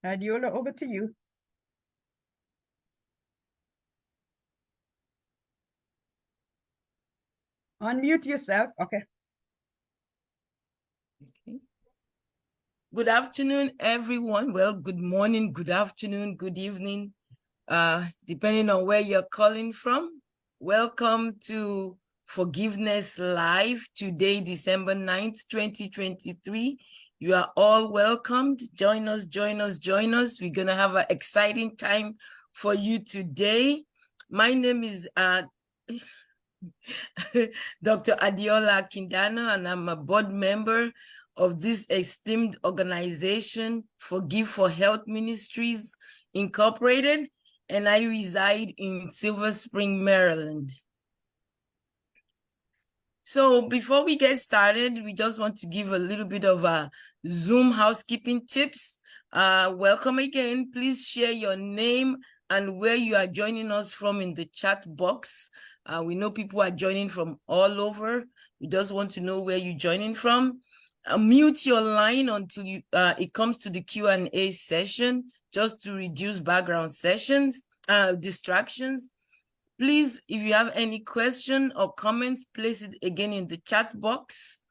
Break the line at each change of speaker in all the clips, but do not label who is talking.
Adiola, over to you. Unmute yourself. Okay.
Okay. Good afternoon, everyone. Well, good morning, good afternoon, good evening, depending on where you're calling from. Welcome to Forgiveness Live today, December 9th, 2023. You are all welcomed. Join us, join us, join us. We're going to have an exciting time for you today. My name is Dr. Adiola Kindano, and I'm a board member of this esteemed organization, Forgive for Health Ministries Incorporated, and I reside in Silver Spring, Maryland. So before we get started, we just want to give a little bit of a Zoom housekeeping tips. Welcome again. Please share your name and where you are joining us from in the chat box. We know people are joining from all over. We just want to know where you're joining from. Mute your line until it comes to the Q&A session, just to reduce background distractions. Please, if you have any question or comments, place it again in the chat box.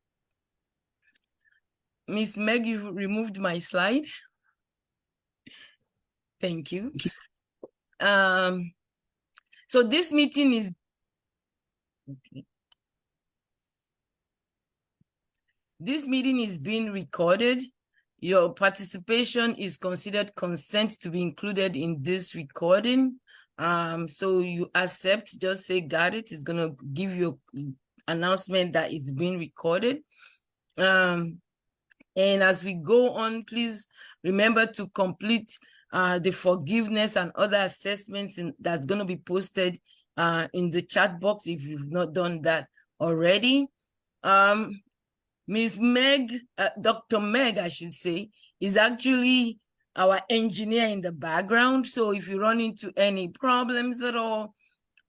Miss Meg, you removed my slide. Thank you. So this meeting is being recorded. Your participation is considered consent to be included in this recording. So you accept, just say got it. It's gonna give you an announcement that it's being recorded. And as we go on, please remember to complete the forgiveness and other assessments that's going to be posted in the chat box if you've not done that already. Ms. Meg, Dr. Meg, I should say, is actually our engineer in the background. So if you run into any problems at all,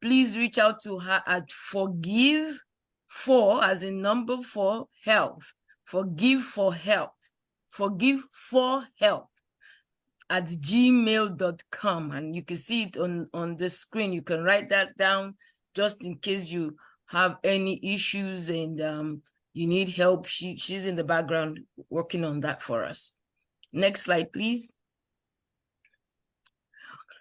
please reach out to her at forgive for, as in number 4, health. Forgive for health. Forgive for health at gmail.com. And you can see it on the screen. You can write that down just in case you have any issues and you need help. She's in the background working on that for us. Next slide, please.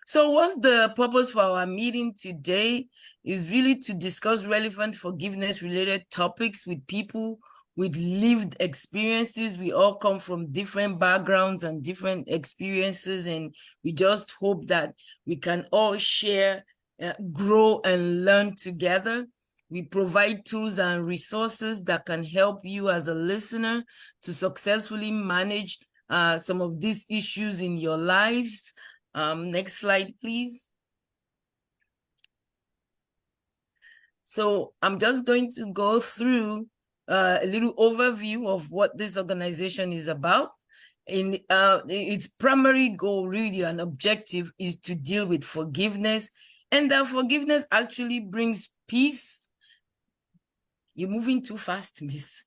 So what's the purpose for our meeting today is really to discuss relevant forgiveness-related topics with people with lived experiences. We all come from different backgrounds and different experiences, and we just hope that we can all share, grow, and learn together. We provide tools and resources that can help you as a listener to successfully manage some of these issues in your lives. Next slide, please. So I'm just going to go through a little overview of what this organization is about. Its primary goal, really, and objective is to deal with forgiveness, and that forgiveness actually brings peace. You're moving too fast, Miss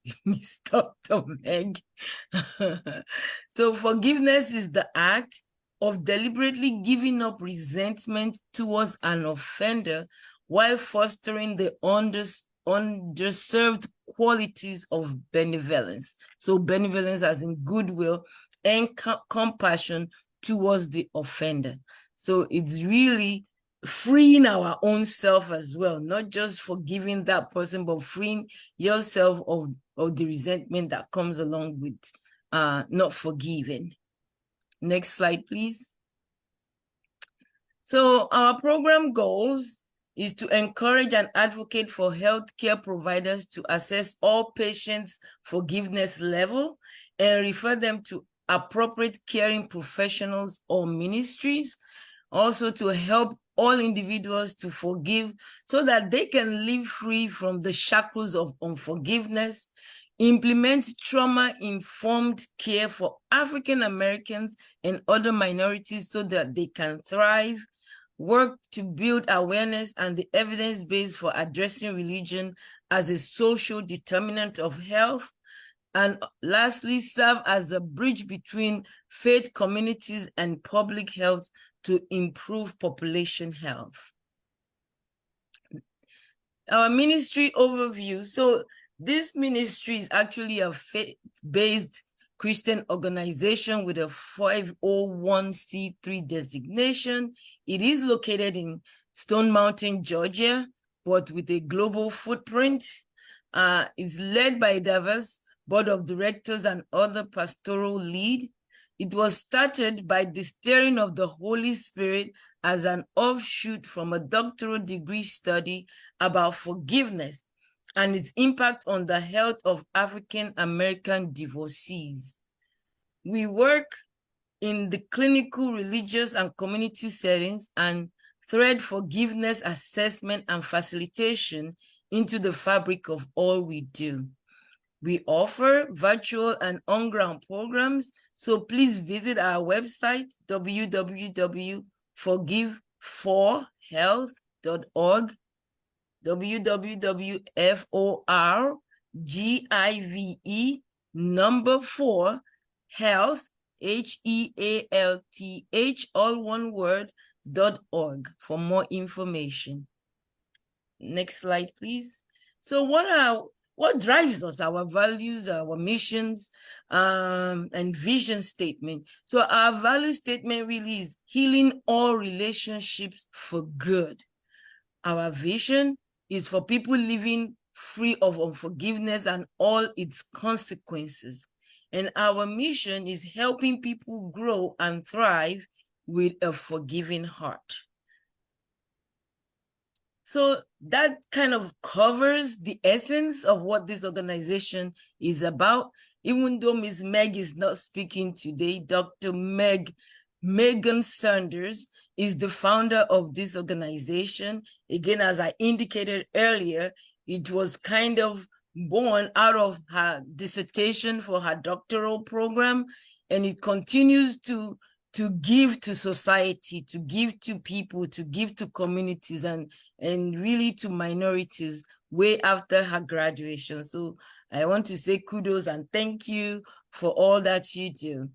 Dr. Meg. So forgiveness is the act of deliberately giving up resentment towards an offender while fostering the underserved qualities of benevolence. So benevolence as in goodwill and compassion towards the offender. So it's really freeing our own self as well, not just forgiving that person, but freeing yourself of the resentment that comes along with not forgiving. Next slide, please. So our program goals is to encourage and advocate for healthcare providers to assess all patients' forgiveness level and refer them to appropriate caring professionals or ministries. Also to help all individuals to forgive so that they can live free from the shackles of unforgiveness, implement trauma-informed care for African Americans and other minorities so that they can thrive, work to build awareness and the evidence base for addressing religion as a social determinant of health, And lastly, serve as a bridge between faith communities and public health to improve population health. Our ministry overview. So this ministry is actually a faith-based Christian organization with a 501c3 designation. It is located in Stone Mountain, Georgia, but with a global footprint. It's led by a diverse board of directors and other pastoral lead. It was started by the stirring of the Holy Spirit as an offshoot from a doctoral degree study about forgiveness and its impact on the health of African American divorcees. We work in the clinical, religious, and community settings and thread forgiveness assessment and facilitation into the fabric of all we do. We offer virtual and on-ground programs, so please visit our website, www.forgive4health.org, www.forgive4health, HEALTH, all one word, .org for more information. Next slide, please. So what drives us, our values, our missions, and vision statement? So our value statement really is healing all relationships for good. Our vision is for people living free of unforgiveness and all its consequences. And our mission is helping people grow and thrive with a forgiving heart. So that kind of covers the essence of what this organization is about. Even though Ms. Meg is not speaking today, Dr. Megan Sanders is the founder of this organization. Again, as I indicated earlier, it was kind of born out of her dissertation for her doctoral program, and it continues to give to society, to give to people, to give to communities, and really to minorities way after her graduation. So I want to say kudos and thank you for all that you do.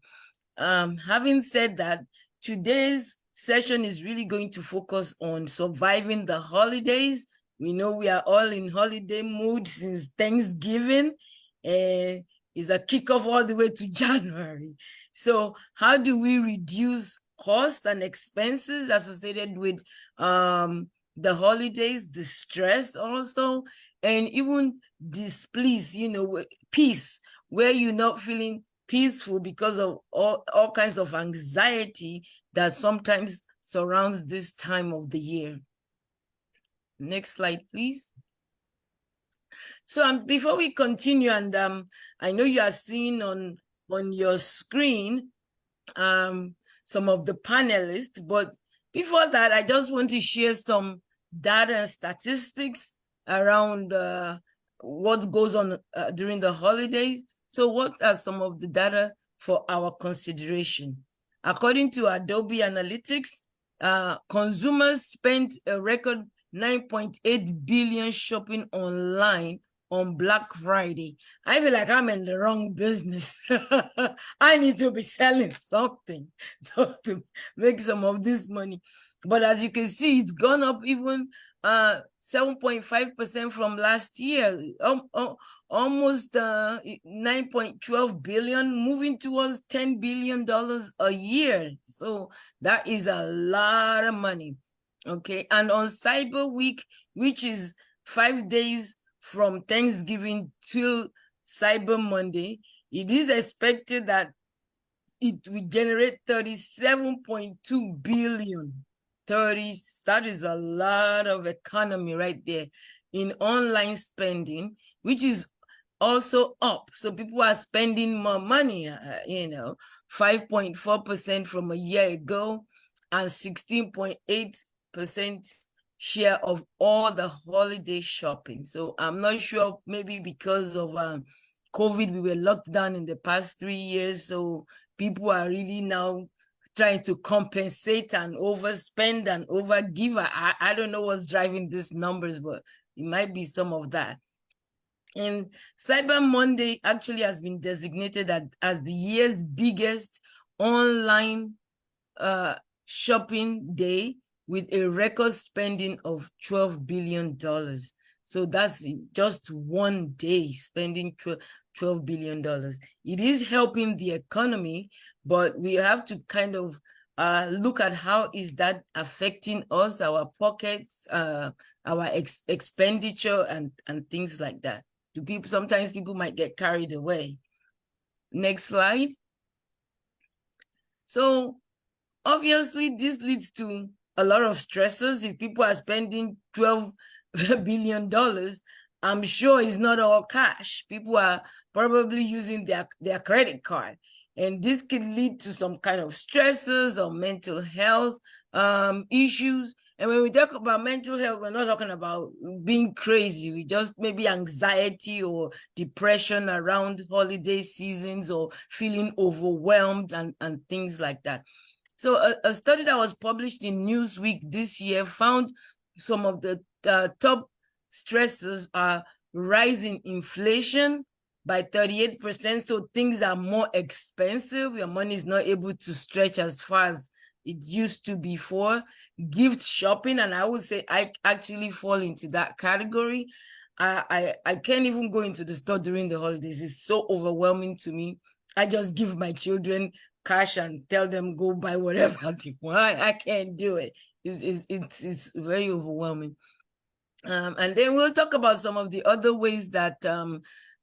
Having said that, today's session is really going to focus on surviving the holidays. We know we are all in holiday mood since Thanksgiving. Is a kickoff all the way to January. So how do we reduce costs and expenses associated with the holidays, the stress also, and even displease, peace, where you're not feeling peaceful because of all kinds of anxiety that sometimes surrounds this time of the year. Next slide, please. So before we continue, and I know you are seeing on your screen some of the panelists, but before that, I just want to share some data and statistics around what goes on during the holidays. So what are some of the data for our consideration? According to Adobe Analytics, consumers spent a record 9.8 billion shopping online on Black Friday. I feel like I'm in the wrong business. I need to be selling something to make some of this money. But as you can see, it's gone up even 7.5% from last year, almost 9.12 billion, moving towards $10 billion a year. So that is a lot of money. Okay, and on Cyber Week, which is 5 days from Thanksgiving till Cyber Monday, it is expected that it will generate 37.2 billion. That is a lot of economy right there in online spending, which is also up. So people are spending more money, 5.4% from a year ago and 16.8% share of all the holiday shopping. So I'm not sure, maybe because of COVID, we were locked down in the past 3 years. So people are really now trying to compensate and overspend and overgive. I don't know what's driving these numbers, but it might be some of that. And Cyber Monday actually has been designated as the year's biggest online shopping day, with a record spending of $12 billion. So that's just one day spending $12 billion. It is helping the economy, but we have to kind of look at how is that affecting us, our pockets, our expenditure, and things like that. Sometimes people might get carried away. Next slide. So obviously, this leads to a lot of stresses. If people are spending $12 billion, I'm sure it's not all cash. People are probably using their credit card. And this can lead to some kind of stresses or mental health issues. And when we talk about mental health, we're not talking about being crazy. We just maybe anxiety or depression around holiday seasons, or feeling overwhelmed and things like that. So a study that was published in Newsweek this year found some of the top stresses are rising inflation by 38%. So things are more expensive. Your money is not able to stretch as far as it used to before. Gift shopping, and I would say I actually fall into that category. I can't even go into the store during the holidays. It's so overwhelming to me. I just give my children cash and tell them go buy whatever they want. I can't do it. It's very overwhelming. And then we'll talk about some of the other ways that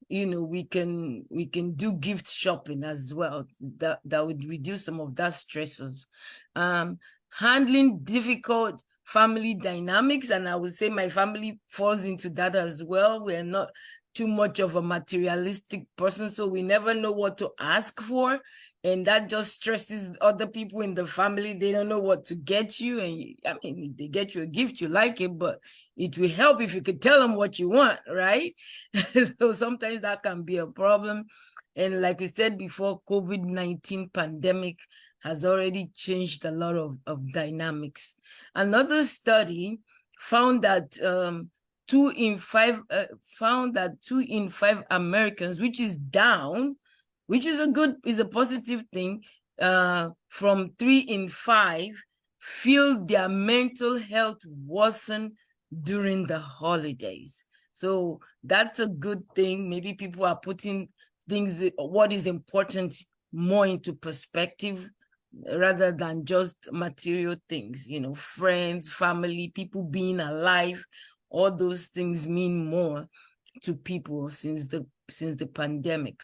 we can do gift shopping as well, that would reduce some of that stresses. Handling difficult family dynamics, and I would say my family falls into that as well. We're not too much of a materialistic person, so we never know what to ask for, and that just stresses other people in the family. They don't know what to get you, and I mean, if they get you a gift, you like it, but it will help if you could tell them what you want, right? So sometimes that can be a problem. And like we said before, COVID-19 pandemic has already changed a lot of dynamics. Another study found that 2 in 5 Americans, which is down, which is a positive thing, from 3 in 5 feel their mental health worsen during the holidays. So that's a good thing. Maybe people are putting what is important more into perspective, rather than just material things. Friends, family, people being alive, all those things mean more to people since the pandemic.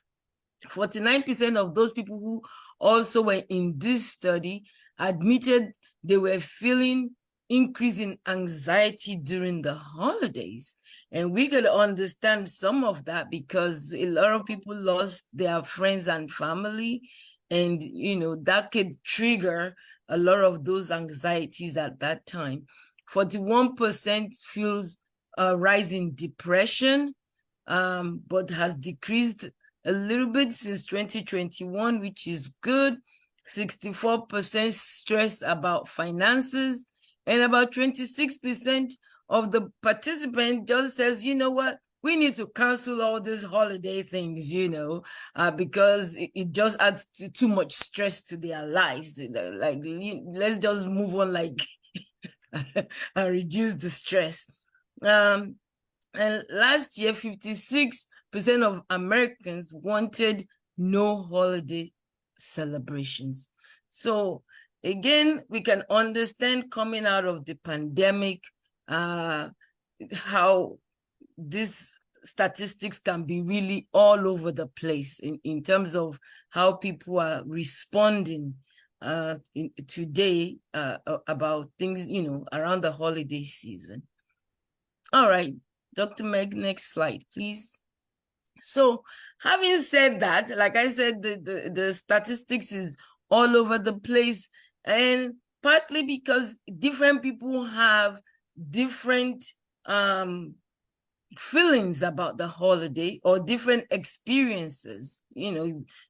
49% of those people who also were in this study admitted they were feeling increase in anxiety during the holidays. And we could understand some of that, because a lot of people lost their friends and family, and that could trigger a lot of those anxieties at that time. 41% feels a rise in depression, but has decreased a little bit since 2021, which is good. 64% stress about finances, and about 26% of the participants just says, you know what, we need to cancel all these holiday things, because it just adds too much stress to their lives. Like, let's just move on, like, and reduce the stress. And last year, 56% of Americans wanted no holiday celebrations. So again, we can understand, coming out of the pandemic, how these statistics can be really all over the place in terms of how people are responding today about things, around the holiday season. All right, Dr. Meg, next slide, please. So having said that, like I said, the statistics is all over the place, and partly because different people have different feelings about the holiday, or different experiences.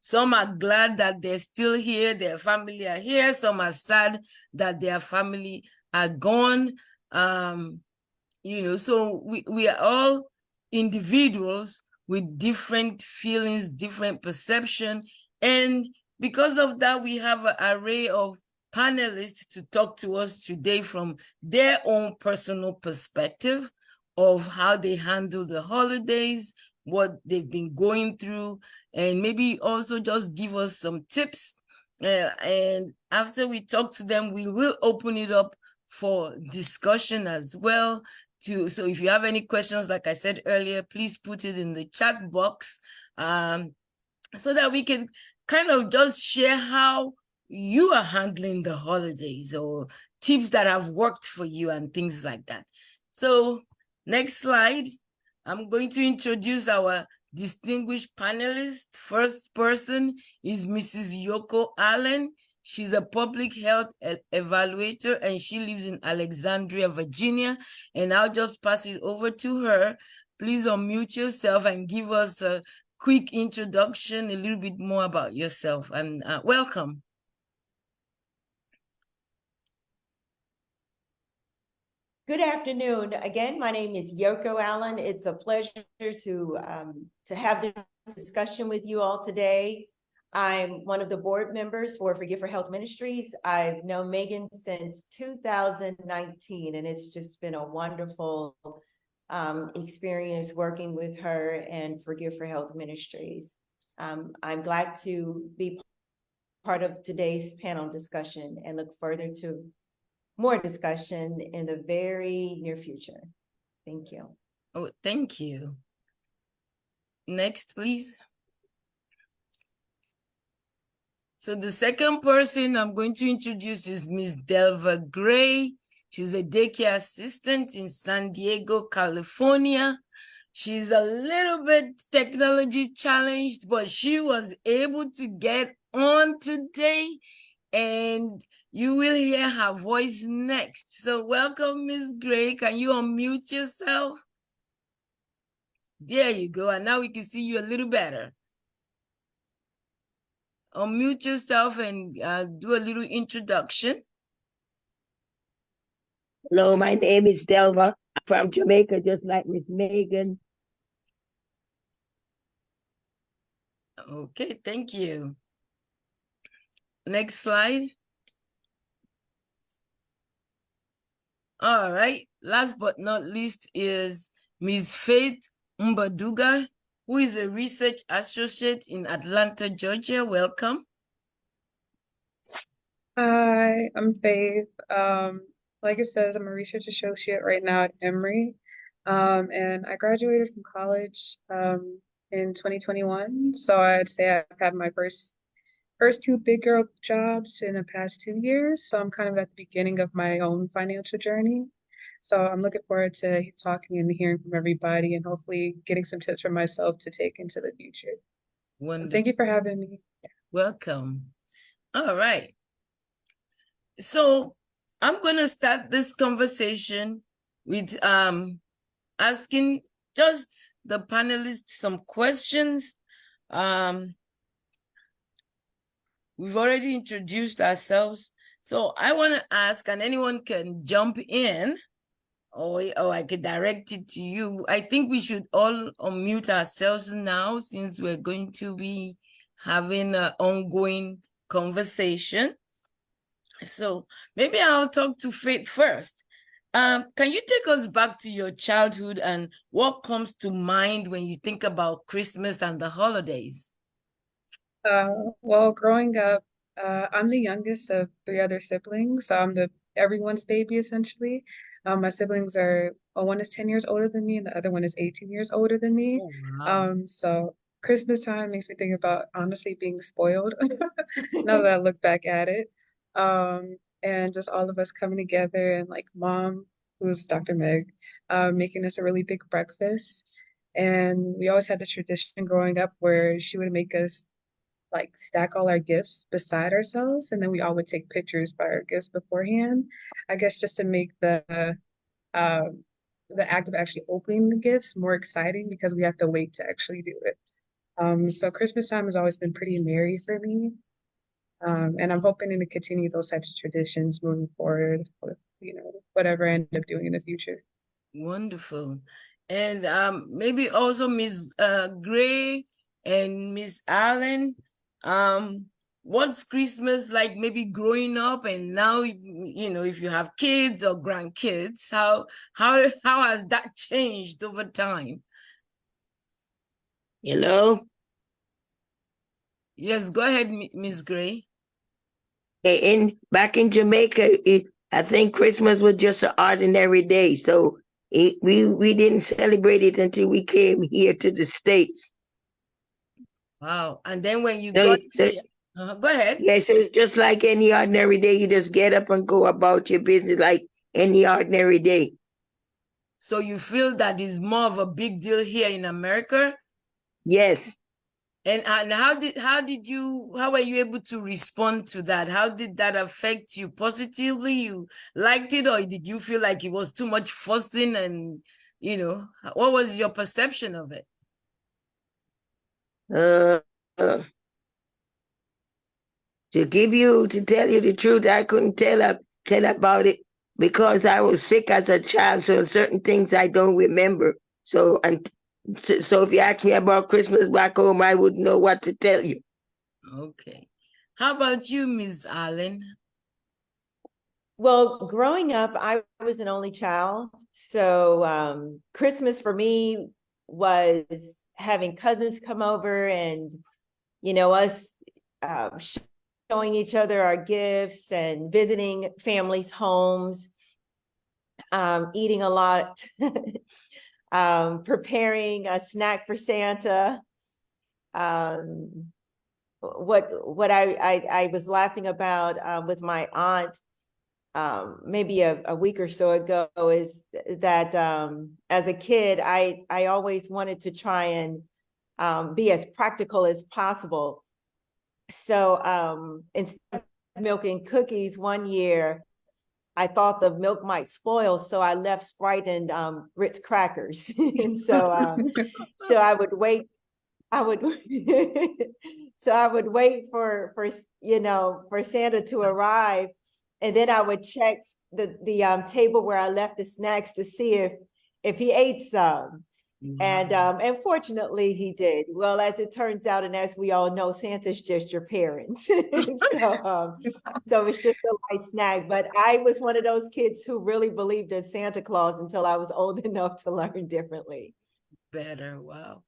Some are glad that they're still here, their family are here. Some are sad that their family are gone. So we are all individuals with different feelings, different perception. And because of that, we have an array of panelists to talk to us today from their own personal perspective of how they handle the holidays, what they've been going through, and maybe also just give us some tips. And after we talk to them, we will open it up for discussion as well. So if you have any questions, like I said earlier, please put it in the chat box, so that we can kind of just share how you are handling the holidays or tips that have worked for you and things like that. So next slide, I'm going to introduce our distinguished panelist. First person is Mrs. Yoko Allen. She's a public health evaluator, and she lives in Alexandria, Virginia. And I'll just pass it over to her. Please unmute yourself and give us a quick introduction, a little bit more about yourself, and welcome.
Good afternoon. Again, my name is Yoko Allen. It's a pleasure to have this discussion with you all today. I'm one of the board members for Forgive for Health Ministries. I've known Megan since 2019, and it's just been a wonderful experience working with her and Forgive for Health Ministries. I'm glad to be part of today's panel discussion and look further to more discussion in the very near future. Thank you.
Oh, thank you. Next, please. So the second person I'm going to introduce is Ms. Delva Gray. She's a daycare assistant in San Diego, California. She's a little bit technology challenged, but she was able to get on today, and you will hear her voice next. So welcome, Ms. Gray. Can you unmute yourself? There you go. And now we can see you a little better. Unmute yourself and do a little introduction.
Hello, my name is Delva. I'm from Jamaica, just like Miss Megan.
Okay, thank you. Next slide. All right, last but not least is Ms. Faith Mbaduga, who is a research associate in Atlanta, Georgia. Welcome.
Hi, I'm Faith. Like it says, I'm a research associate right now at Emory. And I graduated from college in 2021. So I'd say I've had my first two big girl jobs in the past 2 years. So I'm kind of at the beginning of my own financial journey. So I'm looking forward to talking and hearing from everybody and hopefully getting some tips for myself to take into the future.
Wonderful.
Thank you for having me.
Welcome. All right. So I'm going to start this conversation with asking just the panelists some questions. We've already introduced ourselves. So I want to ask, and anyone can jump in, or I could direct it to you. I think we should all unmute ourselves now, since we're going to be having an ongoing conversation. So maybe I'll talk to Faith first. Can you take us back to your childhood and what comes to mind when you think about Christmas and the holidays?
Well, growing up, I'm the youngest of three other siblings. So I'm everyone's baby essentially. My siblings are, one is 10 years older than me and the other one is 18 years older than me.
Oh, wow.
So Christmas time makes me think about honestly being spoiled now that I look back at it. And just all of us coming together and like mom, who's Dr. Meg, making us a really big breakfast. And we always had this tradition growing up where she would make us like stack all our gifts beside ourselves, and then we all would take pictures by our gifts beforehand. I guess just to make the act of actually opening the gifts more exciting because we have to wait to actually do it. So Christmas time has always been pretty merry for me. And I'm hoping to continue those types of traditions moving forward with, whatever I end up doing in the future.
Wonderful. And maybe also Miss Gray and Miss Allen, what's Christmas like maybe growing up and now, you know, if you have kids or grandkids, how has that changed over time?
Hello?
Yes, go ahead, Miss Gray.
Back in Jamaica, I think Christmas was just an ordinary day. So we didn't celebrate it until we came here to the States.
Wow. And then when you
So,
got
so
here, go ahead.
yeah, so it's just like any ordinary day. You just get up and go about your business like any ordinary day.
So you feel that is more of a big deal here in America?
Yes.
And how were you able to respond to that? How did that affect you positively? You liked it, or did you feel like it was too much fussing? And you know, what was your perception of it?
Uh, uh, to tell you the truth, I couldn't tell about it because I was sick as a child. So certain things I don't remember. So if you ask me about Christmas back home, I wouldn't know what to tell you.
Okay. How about you, Miss Allen?
Well, growing up, I was an only child. So Christmas for me was having cousins come over and, you know, us showing each other our gifts and visiting families' homes, eating a lot, preparing a snack for Santa. What I was laughing about with my aunt maybe a week or so ago is that as a kid, I always wanted to try and be as practical as possible. So instead of milking cookies one year, I thought the milk might spoil, so I left Sprite and Ritz crackers. And so I would wait. I would so I would wait for for Santa to arrive, and then I would check the table where I left the snacks to see if he ate some. And fortunately he did. Well, as it turns out, and as we all know, Santa's just your parents. So it's just a light snack. But I was one of those kids who really believed in Santa Claus until I was old enough to learn differently.
Better. Wow.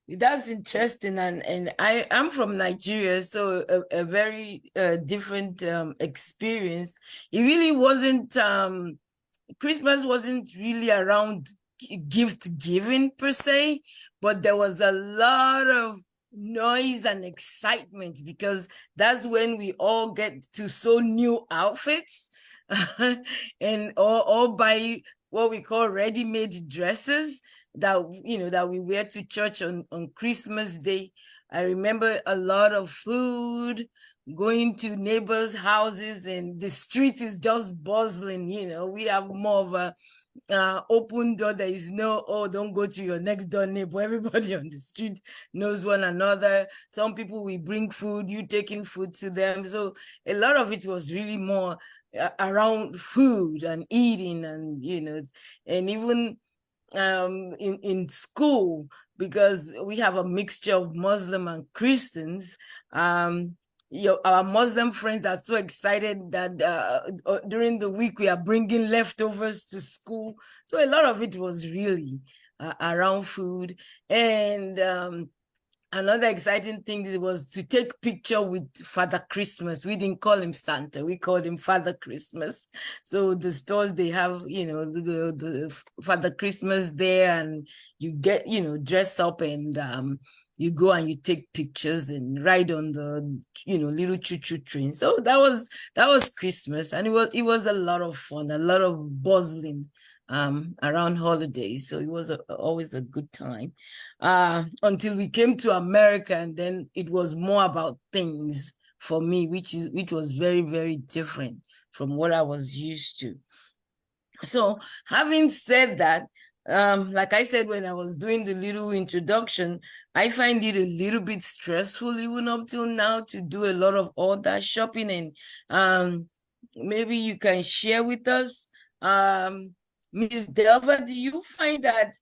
That's interesting, and I'm from Nigeria, so a very different experience. It really wasn't Christmas wasn't really around gift giving per se, but there was a lot of noise and excitement because that's when we all get to sew new outfits and or buy what we call ready-made dresses that that we wear to church on Christmas Day. I remember a lot of food, going to neighbors' houses, and the street is just buzzing. We have more of a open door. There is no, oh, don't go to your next door neighbor. Everybody on the street knows one another. Some people will bring food, you taking food to them. So a lot of it was really more around food and eating, and and even in school, because we have a mixture of Muslim and Christians. Our Muslim friends are so excited that during the week we are bringing leftovers to school. So a lot of it was really around food. And another exciting thing was to take picture with Father Christmas. We didn't call him Santa, we called him Father Christmas. So the stores, they have, the Father Christmas there, and you get, dress up, and you go and you take pictures and ride on the, little choo-choo train. So that was Christmas, and it was a lot of fun, a lot of bustling around holidays. So it was always a good time until we came to America, and then it was more about things for me, which was very, very different from what I was used to. So having said that, like I said when I was doing the little introduction, I find it a little bit stressful even up till now to do a lot of all that shopping. And maybe you can share with us, Ms. Delva, do you find that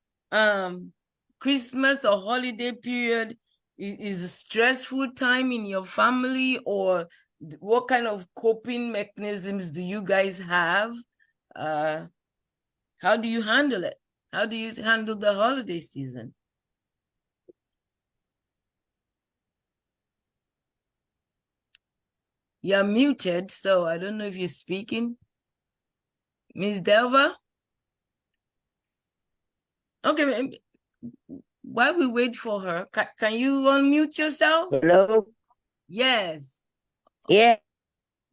Christmas or holiday period is a stressful time in your family, or what kind of coping mechanisms do you guys have? How do you handle it? How do you handle the holiday season? You're muted, so I don't know if you're speaking. Miss Delva? Okay, while we wait for her, can you unmute yourself?
Hello?
Yes.
Yeah,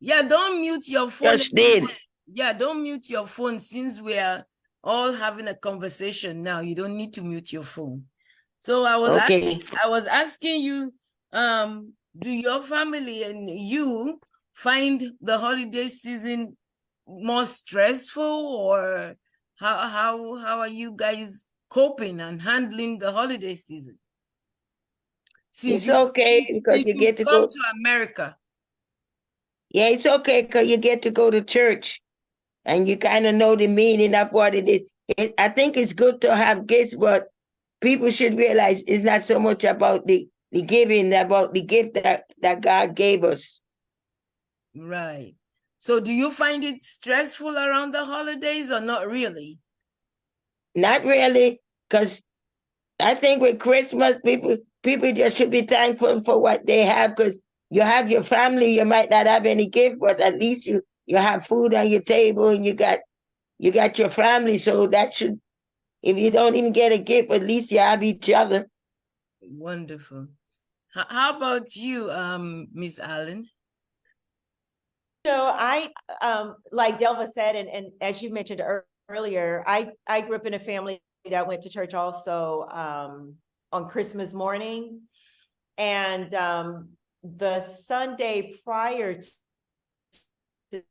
Yeah, don't mute your phone.
just did.
Yeah, don't mute your phone since we are all having a conversation now. You don't need to mute your phone. So I
Okay.
was asking you, do your family and you find the holiday season more stressful, or how are you guys coping and handling the holiday season?
It's okay because
Since
you
you've
get to
come
go.
to America.
Yeah, it's okay because you get to go to church and you kind of know the meaning of what it is. I think it's good to have gifts, but people should realize it's not so much about the giving, about the gift that God gave us.
Right. So do you find it stressful around the holidays or not really?
Not really, because I think with Christmas, people just should be thankful for what they have, because you have your family, you might not have any gift, but at least you have food on your table and you got your family. So that should, if you don't even get a gift, at least you have each other.
Wonderful. How about you, Miss Allen?
So I, like Delva said, and as you mentioned earlier, I grew up in a family that went to church also on Christmas morning. And the Sunday prior to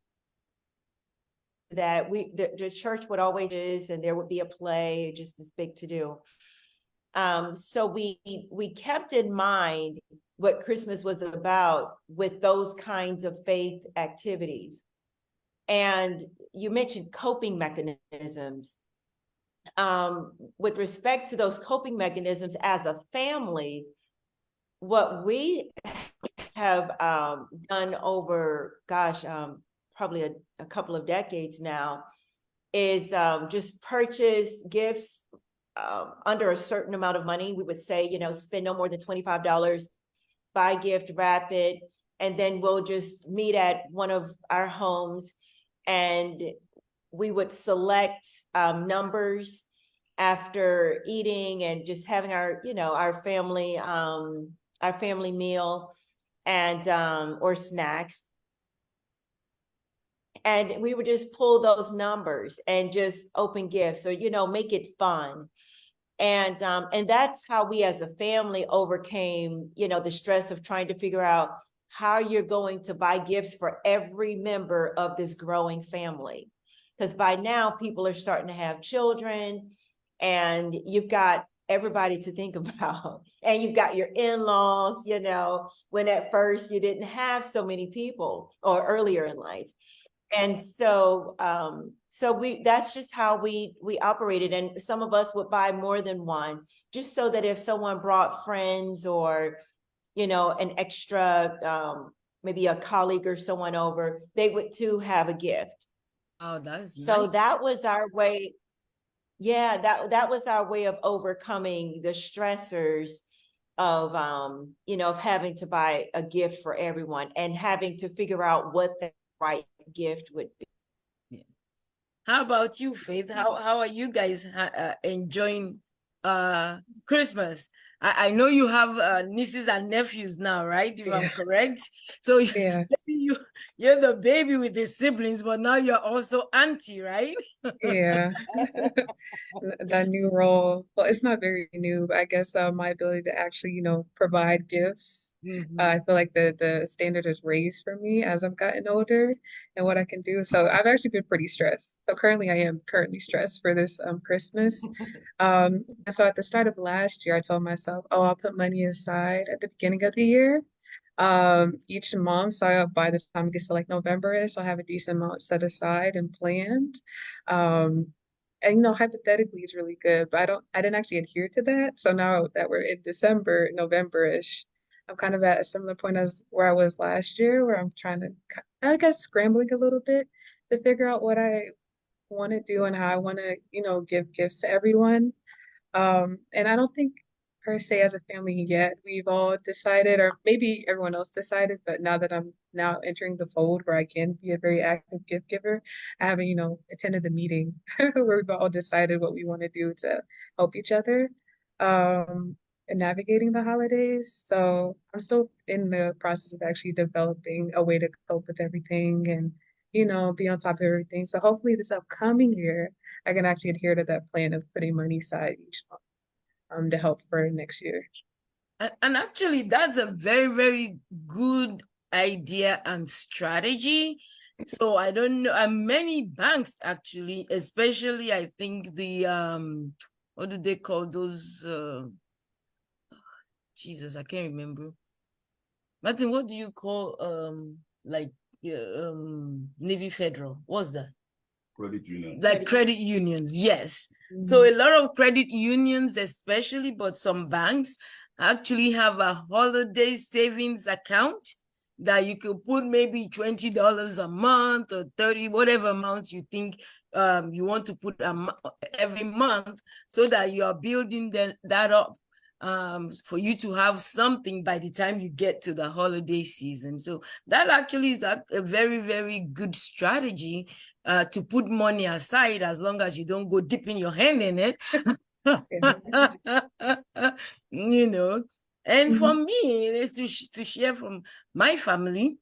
that, the church would always is, and there would be a play, just this big to do. So we kept in mind what Christmas was about with those kinds of faith activities. And you mentioned coping mechanisms. With respect to those coping mechanisms as a family, what we have done over, gosh, probably a couple of decades now, is just purchase gifts under a certain amount of money. We would say, spend no more than $25, buy gift, wrap it, and then we'll just meet at one of our homes, and we would select numbers after eating and just having our family meal, and or snacks. And we would just pull those numbers and just open gifts, or make it fun. And that's how we as a family overcame, the stress of trying to figure out how you're going to buy gifts for every member of this growing family. Because by now people are starting to have children, and you've got everybody to think about, and you've got your in-laws, when at first you didn't have so many people, or earlier in life. And so that's just how we operated. And some of us would buy more than one, just so that if someone brought friends, or an extra maybe a colleague or someone over, they would too have a gift.
Oh, that's
So
nice.
that was our way. Yeah, that was our way of overcoming the stressors of of having to buy a gift for everyone, and having to figure out what the right gift would be.
Yeah. How about you, Faith? How are you guys enjoying Christmas? I know you have nieces and nephews now, right? If I'm
Yeah.
correct. So
Yeah.
you're the baby with the siblings, but now you're also auntie, right?
Yeah. That new role. Well, it's not very new, but I guess my ability to actually, provide gifts. I feel like the standard is raised for me as I've gotten older and what I can do. So I've actually been pretty stressed. So currently I am currently stressed for this Christmas. And so at the start of last year, I told myself, oh, I'll put money aside at the beginning of the year, each month. So by the time it gets to like November-ish, I'll have a decent amount set aside and planned. Um, and hypothetically it's really good, but I didn't actually adhere to that. So now that we're in December, November-ish, I'm kind of at a similar point as where I was last year, where I'm trying to, I guess, scrambling a little bit to figure out what I want to do and how I want to, give gifts to everyone. And I don't think per se as a family yet we've all decided, or maybe everyone else decided, but now that I'm now entering the fold where I can be a very active gift giver, I haven't, attended the meeting where we've all decided what we want to do to help each other in navigating the holidays. So I'm still in the process of actually developing a way to cope with everything and be on top of everything. So hopefully this upcoming year, I can actually adhere to that plan of putting money aside each month to help for next year.
And actually, that's a very, very good idea and strategy. So I don't know, many banks actually, especially I think the what do they call those? Jesus, I can't remember. Martin, what do you call like Navy Federal? What's that?
Credit union.
Like credit unions, yes. So a lot of credit unions, especially, but some banks actually have a holiday savings account that you could put maybe $20 a month or 30, whatever amount you think you want to put every month, so that you are building that up for you to have something by the time you get to the holiday season. So that actually is a very, very good strategy to put money aside, as long as you don't go dipping your hand in it. And for me, it's to share from my family.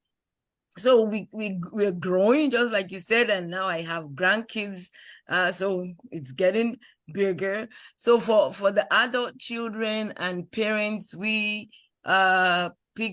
So we're growing, just like you said, and now I have grandkids, so it's getting bigger. So for the adult children and parents, we put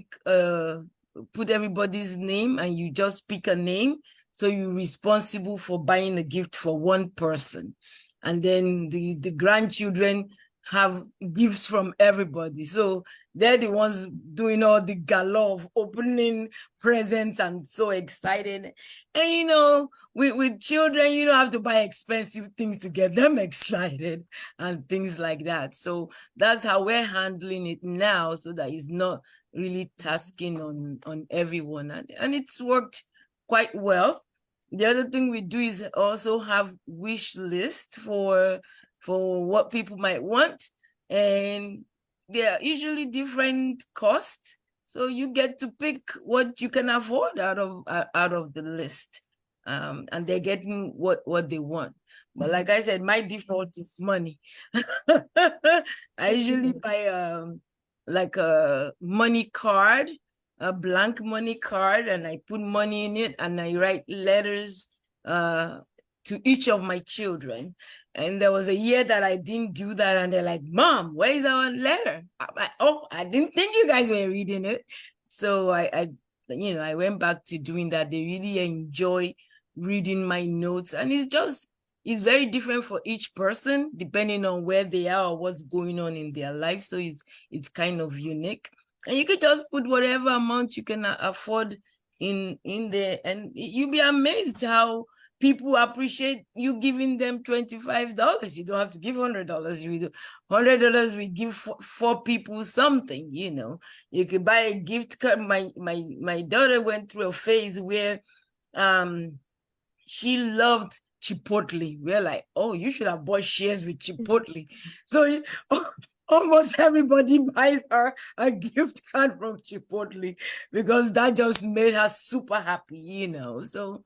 everybody's name, and you just pick a name. So you're responsible for buying a gift for one person, and then the grandchildren have gifts from everybody. So they're the ones doing all the galore of opening presents and so excited. And with children, you don't have to buy expensive things to get them excited and things like that. So that's how we're handling it now, so that it's not really tasking on everyone. And it's worked quite well. The other thing we do is also have wish list for what people might want, and they're usually different costs, so you get to pick what you can afford out of the list, and they're getting what they want. But like I said, my default is money. I usually buy like a money card, a blank money card, and I put money in it, and I write letters to each of my children. And there was a year that I didn't do that, and they're like, "Mom, where's our letter?" I'm like, "Oh, I didn't think you guys were reading it." So I went back to doing that. They really enjoy reading my notes, and it's very different for each person depending on where they are or what's going on in their life. So it's kind of unique, and you could just put whatever amount you can afford in there, and you'll be amazed how people appreciate you giving them $25. You don't have to give $100. You do $100. We give four people something. You could buy a gift card. My daughter went through a phase where she loved Chipotle. We're like, "Oh, you should have bought shares with Chipotle." So almost everybody buys her a gift card from Chipotle, because that just made her super happy. So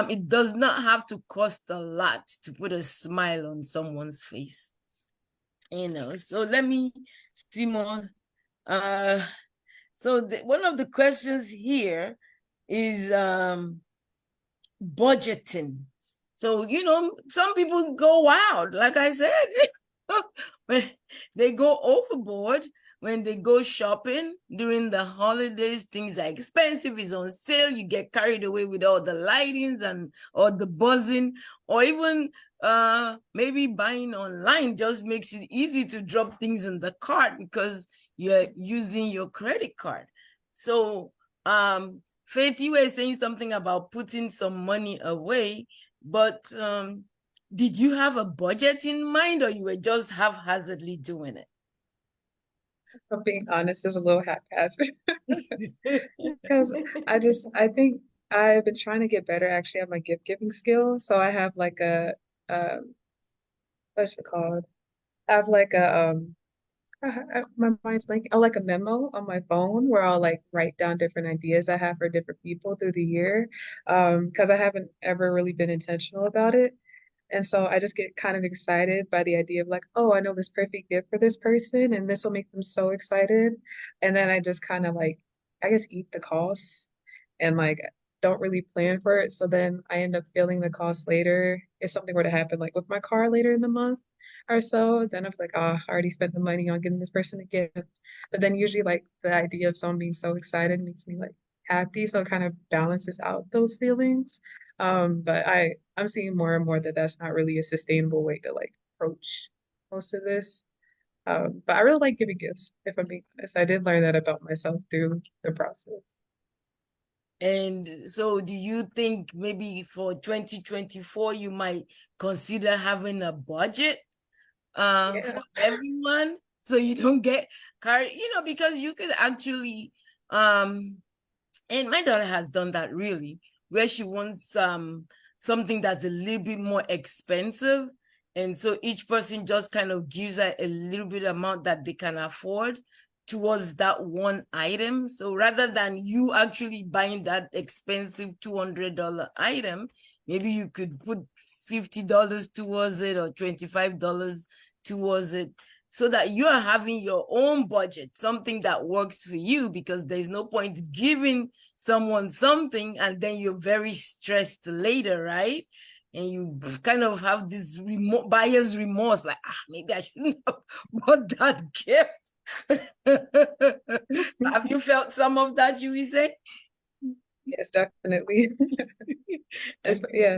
it does not have to cost a lot to put a smile on someone's face. So let me see more. So one of the questions here is budgeting. So some people go wild, like I said. When they go overboard when they go shopping during the holidays. Things are expensive, it's on sale, you get carried away with all the lightings and all the buzzing, or even maybe buying online just makes it easy to drop things in the cart because you're using your credit card. So Faith, you were saying something about putting some money away, but did you have a budget in mind, or you were just haphazardly doing it?
If I'm being honest, is a little haphazard because I think I've been trying to get better actually at my gift giving skill. So I have like a what's it called? I have like my mind's blanking. Oh, like a memo on my phone where I'll like write down different ideas I have for different people through the year. Because I haven't ever really been intentional about it. And so I just get kind of excited by the idea of like, oh, I know this perfect gift for this person, and this will make them so excited. And then I just kind of like, I guess, eat the costs and like don't really plan for it. So then I end up feeling the cost later. If something were to happen, like with my car later in the month or so, then I'm like, oh, I already spent the money on getting this person a gift. But then usually like the idea of someone being so excited makes me like happy. So it kind of balances out those feelings. But I'm seeing more and more that that's not really a sustainable way to like approach most of this. But I really like giving gifts, if I'm being honest. I did learn that about myself through the process.
And so do you think maybe for 2024 you might consider having a budget
Yeah.
for everyone, so you don't get carried, because you could actually and my daughter has done that, really, where she wants something that's a little bit more expensive, and so each person just kind of gives her a little bit amount that they can afford towards that one item. So rather than you actually buying that expensive $200 item, maybe you could put $50 towards it or $25 towards it, so that you are having your own budget, something that works for you, because there's no point giving someone something and then you're very stressed later, right? And you kind of have this buyer's remorse, like, maybe I shouldn't have bought that gift. Have you felt some of that, you will say?
Yes, definitely. Yeah.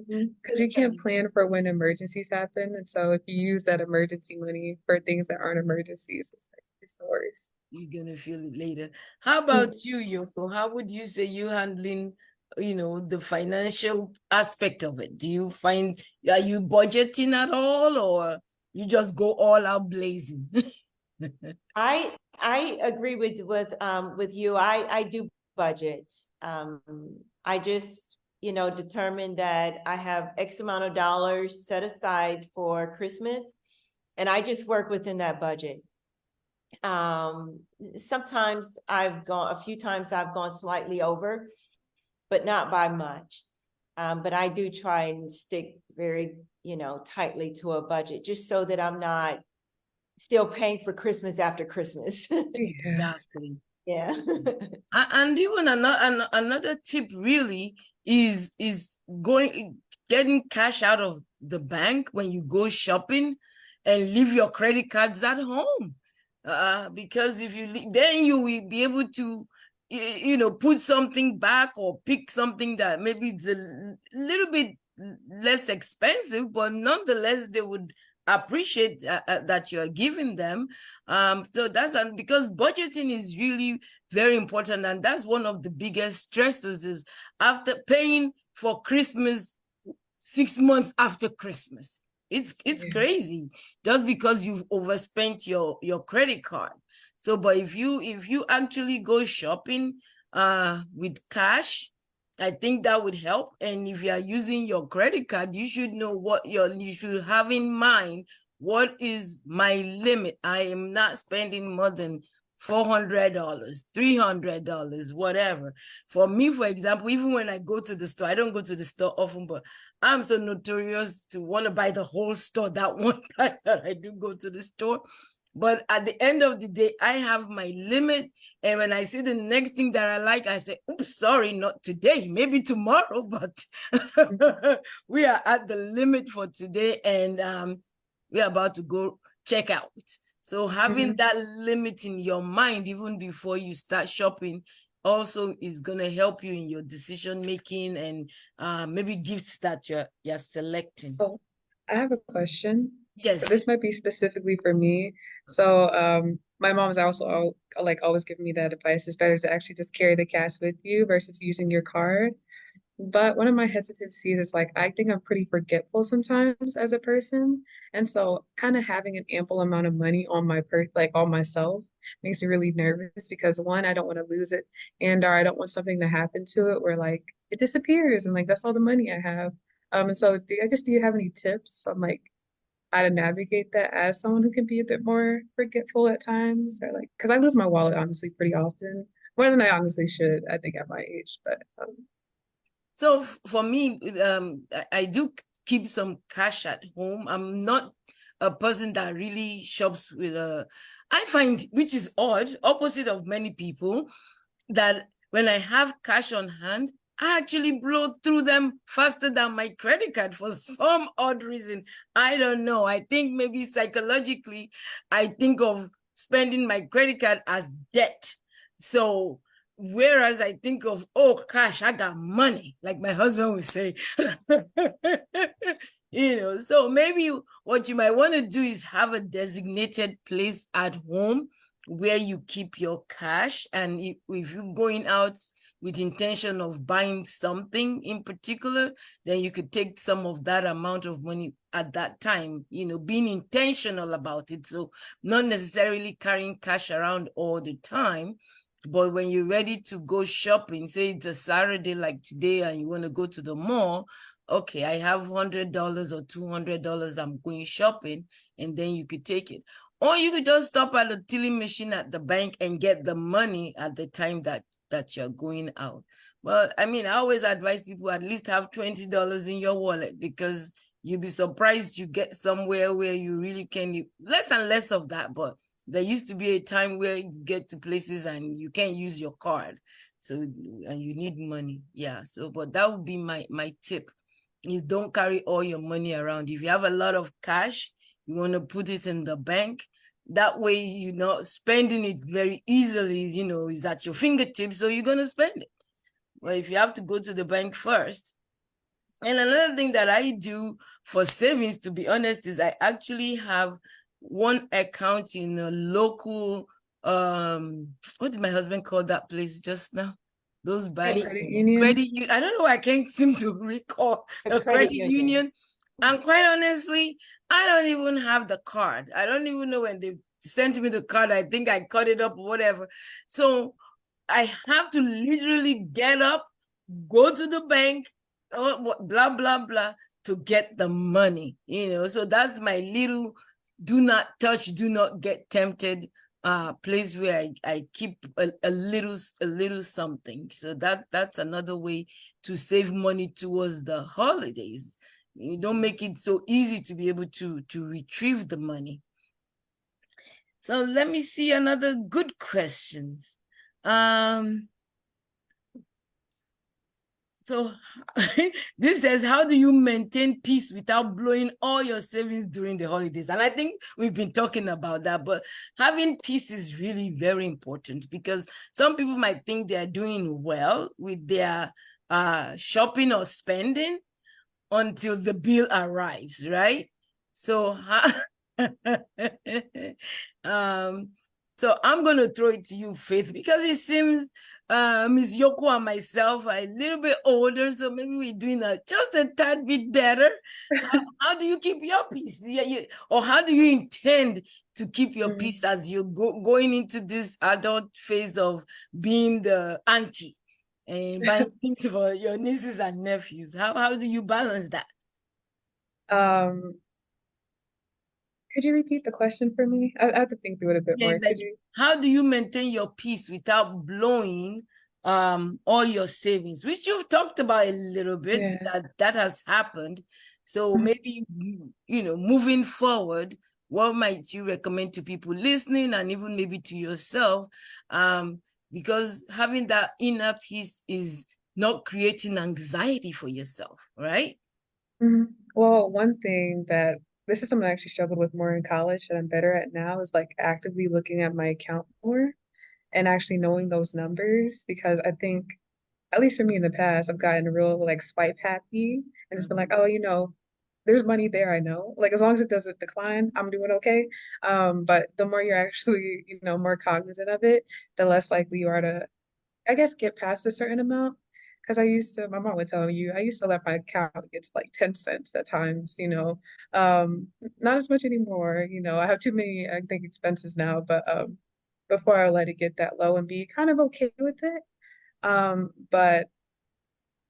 Because you can't plan for when emergencies happen. And so if you use that emergency money for things that aren't emergencies, it's like it's the worst.
You're gonna feel it later. How about you, Yoko? How would you say you handling, the financial aspect of it? Do you find, are you budgeting at all, or you just go all out blazing?
I agree with you. I do budget. I just, determine that I have X amount of dollars set aside for Christmas, and I just work within that budget. Sometimes a few times I've gone slightly over, but not by much. But I do try and stick very, tightly to a budget, just so that I'm not still paying for Christmas after Christmas.
Yeah.
Exactly.
Yeah.
And even another tip really is getting cash out of the bank when you go shopping, and leave your credit cards at home. Because if then you will be able to put something back, or pick something that maybe it's a little bit less expensive, but nonetheless they would appreciate that you're giving them. So that's because budgeting is really very important, and that's one of the biggest stresses, is after paying for Christmas 6 months after Christmas. It's
Yeah.
crazy, just because you've overspent your credit card. So, but if you actually go shopping with cash, I think that would help. And if you are using your credit card, you should know you should have in mind, what is my limit? I am not spending more than $400, $300, whatever. For me, for example, even when I go to the store, I don't go to the store often, but I'm so notorious to want to buy the whole store that one time that I do go to the store. But at the end of the day, I have my limit. And when I see the next thing that I like, I say, oops, sorry, not today, maybe tomorrow, but we are at the limit for today, and we're about to go check out. So having that limit in your mind, even before you start shopping, also is going to help you in your decision making, and maybe gifts that you're selecting.
Oh, I have a question.
Yes.
This might be specifically for me. So, my mom's also like always giving me that advice. It's better to actually just carry the cash with you versus using your card. But one of my hesitancies is like I think I'm pretty forgetful sometimes as a person. And so kind of having an ample amount of money on my like on myself makes me really nervous because one, I don't want to lose it, and or I don't want something to happen to it where like it disappears and like that's all the money I have. And so I guess do you have any tips on like how to navigate that as someone who can be a bit more forgetful at times, or like because I lose my wallet honestly pretty often, more than I honestly should, I think at my age. But
So for me, I do keep some cash at home. I'm not a person that really shops with I find, which is odd, opposite of many people, that when I have cash on hand, I actually blow through them faster than my credit card for some odd reason. I don't know. I think maybe psychologically, I think of spending my credit card as debt. So whereas I think of, oh, cash, I got money, like my husband would say. So maybe what you might want to do is have a designated place at home where you keep your cash. And if you're going out with intention of buying something in particular, then you could take some of that amount of money at that time, being intentional about it. So not necessarily carrying cash around all the time. But when you're ready to go shopping, say it's a Saturday like today and you want to go to the mall, okay, I have $100 or $200, I'm going shopping, and then you could take it. Or you could just stop at the tilling machine at the bank and get the money at the time that you're going out. Well, I mean, I always advise people at least have $20 in your wallet, because you'll be surprised you get somewhere where you really can, less and less of that, but there used to be a time where you get to places and you can't use your card. So, and you need money. Yeah. So, but that would be my tip, is don't carry all your money around. If you have a lot of cash, you want to put it in the bank. That way, you're not spending it very easily, it's at your fingertips, so you're going to spend it. But if you have to go to the bank first. And another thing that I do for savings, to be honest, is I actually have one account in a local, what did my husband call that place just now? Those banks.
credit union.
I don't know, I can't seem to recall
A
a
credit
credit
union.
union. And quite honestly, I don't even have the card. I don't even know when they sent me the card. I think I cut it up or whatever. So I have to literally get up, go to the bank, blah, blah, blah, to get the money, So that's my little do not touch, do not get tempted place where I keep a little something. So that's another way to save money towards the holidays. You don't make it so easy to be able to retrieve the money. So let me see another good questions. So this says, how do you maintain peace without blowing all your savings during the holidays? And I think we've been talking about that, but having peace is really very important, because some people might think they're doing well with their shopping or spending until the bill arrives, right? So, so I'm going to throw it to you, Faith, because it seems Ms. Yoko and myself are a little bit older, so maybe we're doing just a tad bit better. How do you keep your peace? Or how do you intend to keep your peace as you're going into this adult phase of being the auntie and buying things for your nieces and nephews? How do you balance that?
Could you repeat the question for me? I have to think through it a bit more.
Like, how do you maintain your peace without blowing all your savings, which you've talked about a little bit, that has happened. So maybe, moving forward, what might you recommend to people listening, and even maybe to yourself? Because having that inner peace is not creating anxiety for yourself, right?
Well, one thing that this is something I actually struggled with more in college that I'm better at now is like actively looking at my account more and actually knowing those numbers, because I think, at least for me in the past, I've gotten real like swipe happy and just been like, oh, there's money there, I know. Like as long as it doesn't decline, I'm doing okay. But the more you're actually, more cognizant of it, the less likely you are to, I guess, get past a certain amount. because my mom would tell you, I used to let my account get to like 10 cents at times, not as much anymore. I have too many, I think, expenses now, but before I let it get that low and be kind of okay with it. But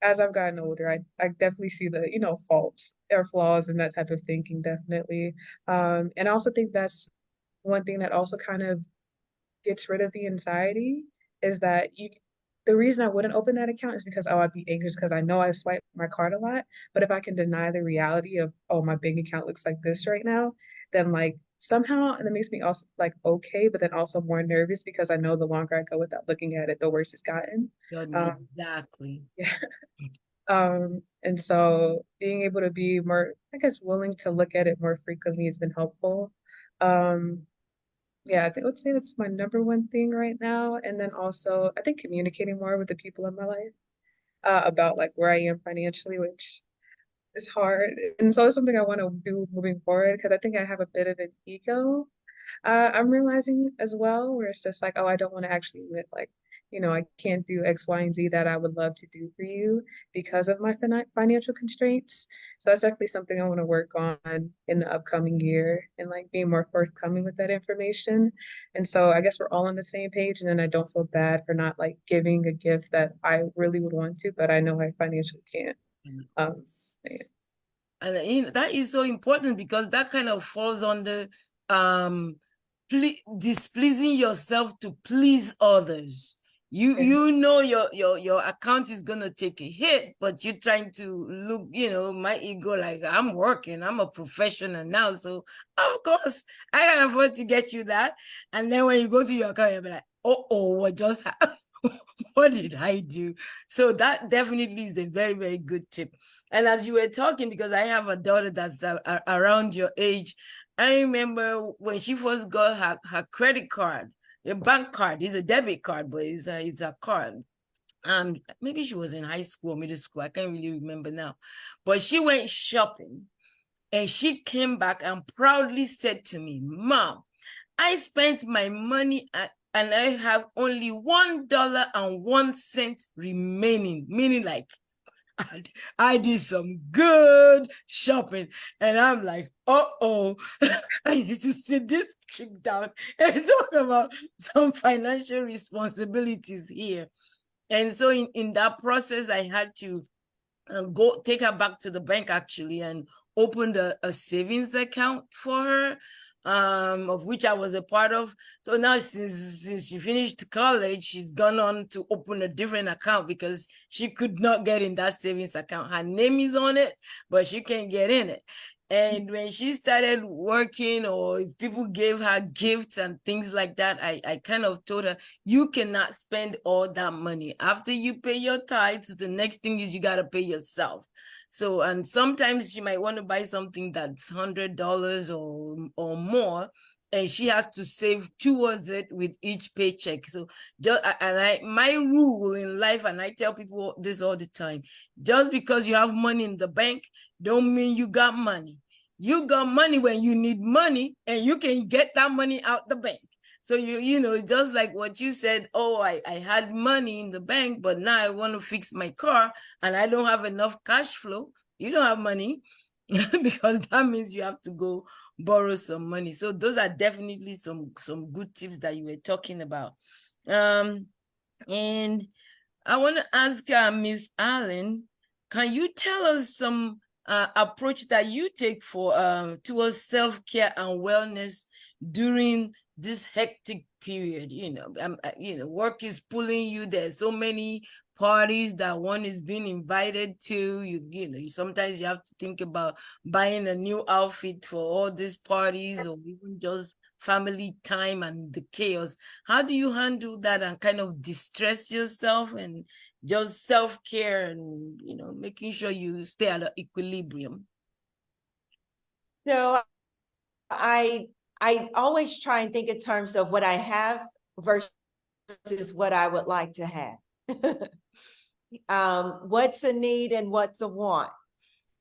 as I've gotten older, I definitely see the, faults or flaws in that type of thinking, definitely. And I also think that's one thing that also kind of gets rid of the anxiety is that the reason I wouldn't open that account is because, oh, I'd be anxious because I know I swipe my card a lot. But if I can deny the reality of, oh, my bank account looks like this right now, then like somehow, and it makes me also like okay, but then also more nervous because I know the longer I go without looking at it, the worse it's gotten.
Exactly.
Yeah. And so being able to be more, I guess, willing to look at it more frequently has been helpful. Yeah, I would say that's my number one thing right now. And then also, I think communicating more with the people in my life about like where I am financially, which is hard. And so it's something I want to do moving forward because I think I have a bit of an ego. I'm realizing as well, where it's just like, oh, I don't want to actually admit, like, I can't do X, Y, and Z that I would love to do for you because of my financial constraints. So that's definitely something I want to work on in the upcoming year and like being more forthcoming with that information. And so I guess we're all on the same page, and then I don't feel bad for not like giving a gift that I really would want to, but I know I financially can't. Yeah.
And that is so important because that kind of falls under displeasing yourself to please others. Your account is gonna take a hit, but you're trying to look, my ego, like I'm working, I'm a professional now, so of course I can afford to get you that. And then when you go to your account, you'll be like, oh, what just happened? What did I do? So that definitely is a very, very good tip. And as you were talking, because I have a daughter that's around your age, I remember when she first got her credit card, a bank card. It's a debit card, but it's a card. Maybe she was in high school or middle school. I can't really remember now. But she went shopping and she came back and proudly said to me, Mom, I spent my money and I have only $1.01 remaining, meaning like I did some good shopping. And I'm like, uh-oh, I need to sit this chick down and talk about some financial responsibilities here. And so in that process, I had to go take her back to the bank actually and opened a savings account for her, of which I was a part of. So now since she finished college, she's gone on to open a different account because she could not get in that savings account. Her name is on it, but she can't get in it. And when she started working, or if people gave her gifts and things like that, I kind of told her, you cannot spend all that money. After you pay your tithes, the next thing is you got to pay yourself. So, and sometimes she might want to buy something that's $100 or more, and she has to save towards it with each paycheck. So my rule in life, and I tell people this all the time, just because you have money in the bank don't mean you got money. You got money when you need money, and you can get that money out the bank. So just like what you said, oh, I had money in the bank, but now I want to fix my car and I don't have enough cash flow. You don't have money because that means you have to go borrow some money. So those are definitely some good tips that you were talking about. And I want to ask Ms. Allen, can you tell us some approach that you take for towards self-care and wellness during this hectic period? Work is pulling you. There's so many parties that one is being invited to. Sometimes you have to think about buying a new outfit for all these parties, or even just family time and the chaos. How do you handle that and kind of distress yourself and just self-care and making sure you stay at an equilibrium?
So I always try and think in terms of what I have versus what I would like to have. What's a need and what's a want,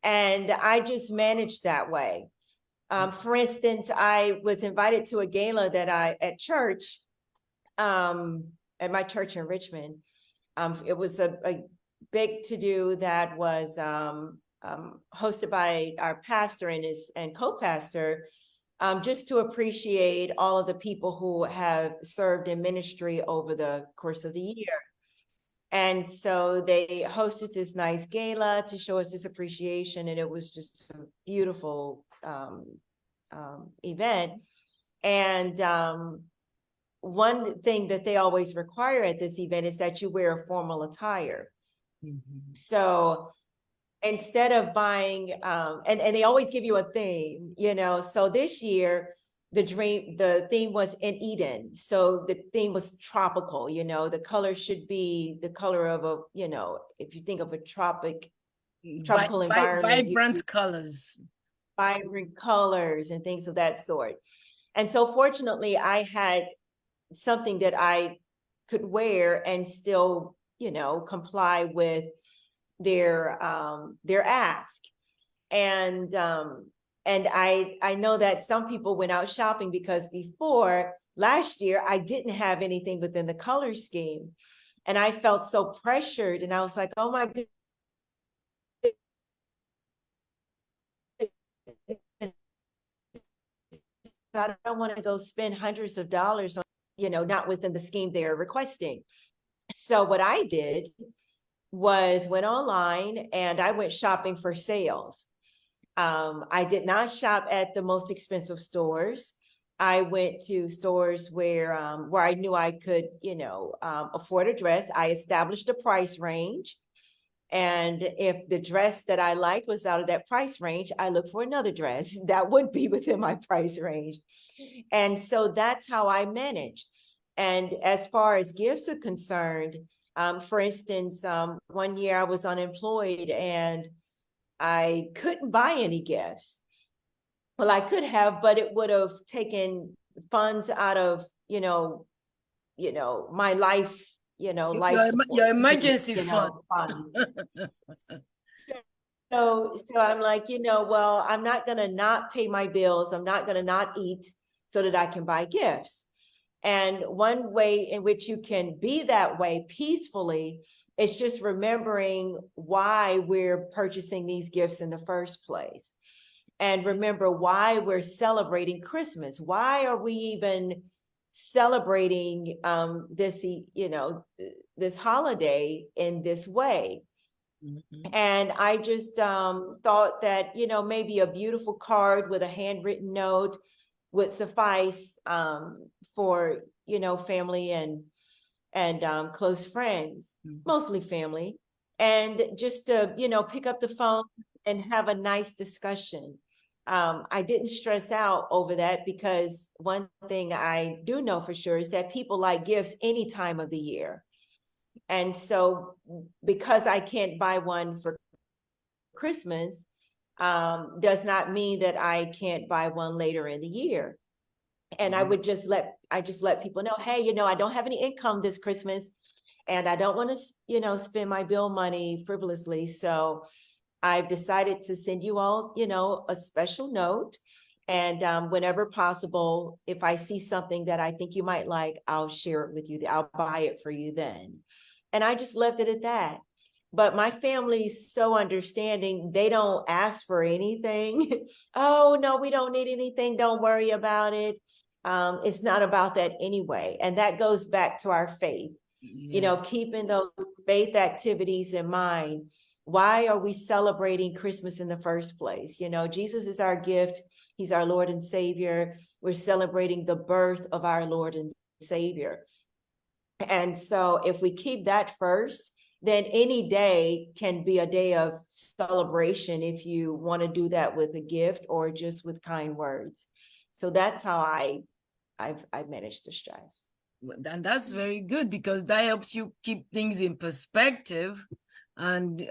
and I just manage that way. For instance, I was invited to a gala that at church, at my church in Richmond. It was a big to-do that was hosted by our pastor and co-pastor, just to appreciate all of the people who have served in ministry over the course of the year. And so they hosted this nice gala to show us this appreciation, and it was just a beautiful event. And one thing that they always require at this event is that you wear a formal attire.
Mhm.
So instead of buying, and they always give you a theme, you know, so this year, the theme was in Eden. So the theme was tropical, you know, the color should be the color of a, you know, if you think of a tropical environment,
Vibrant colors.
vibrant colors and things of that sort. And so fortunately, I had something that I could wear and still, you know, comply with their ask. And I know that some people went out shopping because before last year I didn't have anything within the color scheme, and I felt so pressured, and I was like, oh my goodness, I don't want to go spend hundreds of dollars on, you know, not within the scheme they're requesting. So what I did was went online and I went shopping for sales. I did not shop at the most expensive stores. I went to stores where I knew I could, you know, afford a dress. I established a price range. And if the dress that I liked was out of that price range, I looked for another dress that would be within my price range. And so that's how I manage. And as far as gifts are concerned, for instance, one year I was unemployed and I couldn't buy any gifts. Well, I could have, but it would have taken funds out of, you know, my life, life support,
Your emergency fund.
fund. So I'm like, well, I'm not going to not pay my bills. I'm not going to not eat so that I can buy gifts. And one way in which you can be that way peacefully is just remembering why we're purchasing these gifts in the first place. And remember why we're celebrating Christmas. Why are we even celebrating this holiday in this way?
Mhm.
And I just thought that, maybe a beautiful card with a handwritten note would suffice for, family and close friends, mostly family, and just to, pick up the phone and have a nice discussion. I didn't stress out over that because one thing I do know for sure is that people like gifts any time of the year. And so because I can't buy one for Christmas, does not mean that I can't buy one later in the year. And I would just let people know, hey, I don't have any income this Christmas and I don't want to, spend my bill money frivolously. So I've decided to send you all, a special note. And whenever possible, if I see something that I think you might like, I'll share it with you. I'll buy it for you then. And I just left it at that. But my family's so understanding. They don't ask for anything. Oh, no, we don't need anything. Don't worry about it. It's not about that anyway. And that goes back to our faith, keeping those faith activities in mind. Why are we celebrating Christmas in the first place? Jesus is our gift. He's our Lord and Savior. We're celebrating the birth of our Lord and Savior. And so if we keep that first, then any day can be a day of celebration if you want to do that with a gift or just with kind words. So that's how I've managed the stress.
And that's very good because that helps you keep things in perspective and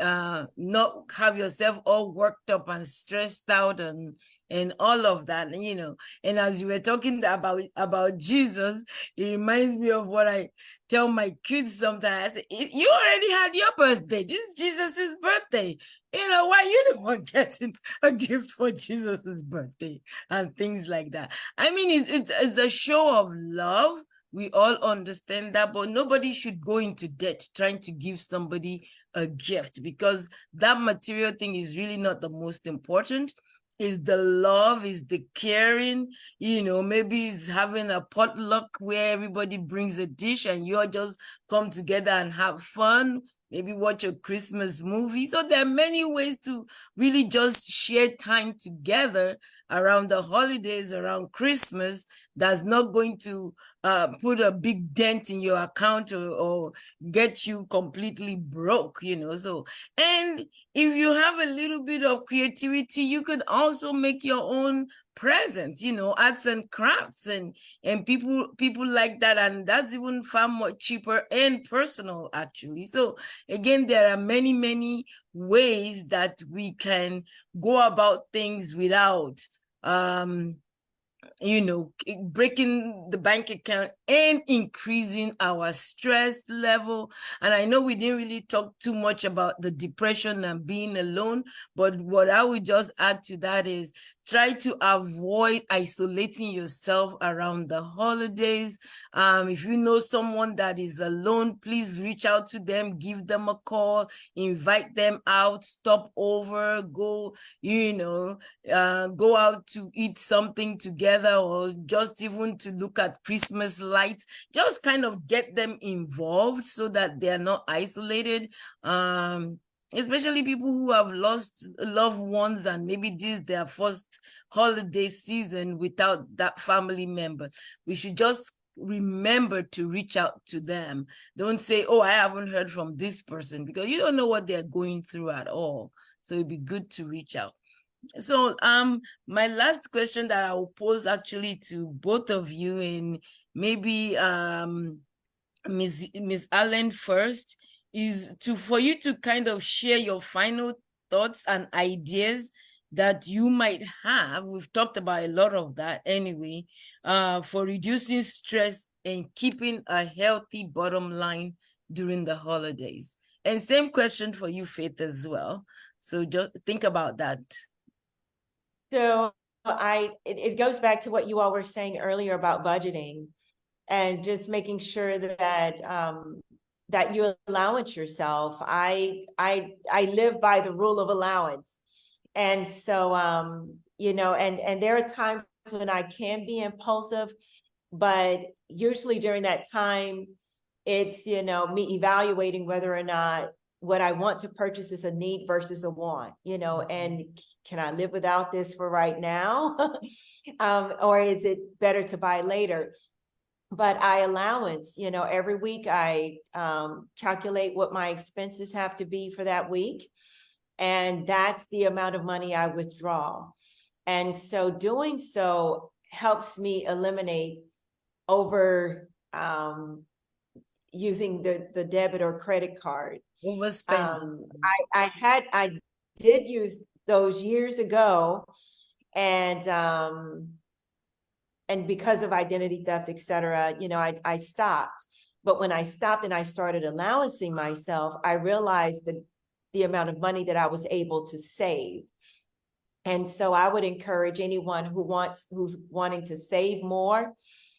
not have yourself all worked up and stressed out and all of that, and as you were talking about Jesus, it reminds me of what I tell my kids sometimes. I say, you already had your birthday. This is Jesus's birthday. Why you the one getting a gift for Jesus's birthday and things like that? I mean, it's a show of love We all understand that, but nobody should go into debt trying to give somebody a gift, because that material thing is really not the most important. Is the love, is the caring, maybe it's having a potluck where everybody brings a dish and you all just come together and have fun, maybe watch a Christmas movie. So there are many ways to really just share time together around the holidays, around Christmas, that's not going to put a big dent in your account or get you completely broke, so. And if you have a little bit of creativity, you could also make your own presents, arts and crafts, and people like that, and that's even far more cheaper and personal, actually. So again, there are many ways that we can go about things without breaking the bank account and increasing our stress level. And I know we didn't really talk too much about the depression and being alone, but what I would just add to that is try to avoid isolating yourself around the holidays. If you know someone that is alone, please reach out to them, give them a call, invite them out, stop over, go out to eat something together, or just even to look at Christmas lights. Just kind of get them involved so that they're not isolated. Especially people who have lost loved ones and maybe this is their first holiday season without that family member. We should just remember to reach out to them. Don't say, oh, I haven't heard from this person, because you don't know what they're going through at all. So it'd be good to reach out. So my last question that I will pose actually to both of you, and maybe Miss Allen first, is for you to kind of share your final thoughts and ideas that you might have. We've talked about a lot of that anyway, for reducing stress and keeping a healthy bottom line during the holidays. And same question for you, Faith, as well. So just think about that.
So it goes back to what you all were saying earlier about budgeting and just making sure that that you allowance yourself. I live by the rule of allowance. And so and there are times when I can be impulsive, but usually during that time, it's me evaluating whether or not what I want to purchase is a need versus a want, and can I live without this for right now? Or is it better to buy later? But I allowance, every week I calculate what my expenses have to be for that week. And that's the amount of money I withdraw. And so doing so helps me eliminate over using the debit or credit card.
Overspending.
I did use those years ago, and because of identity theft, et cetera, I stopped. But when I stopped and I started allowancing myself, I realized that the amount of money that I was able to save. And so I would encourage anyone who's wanting to save more,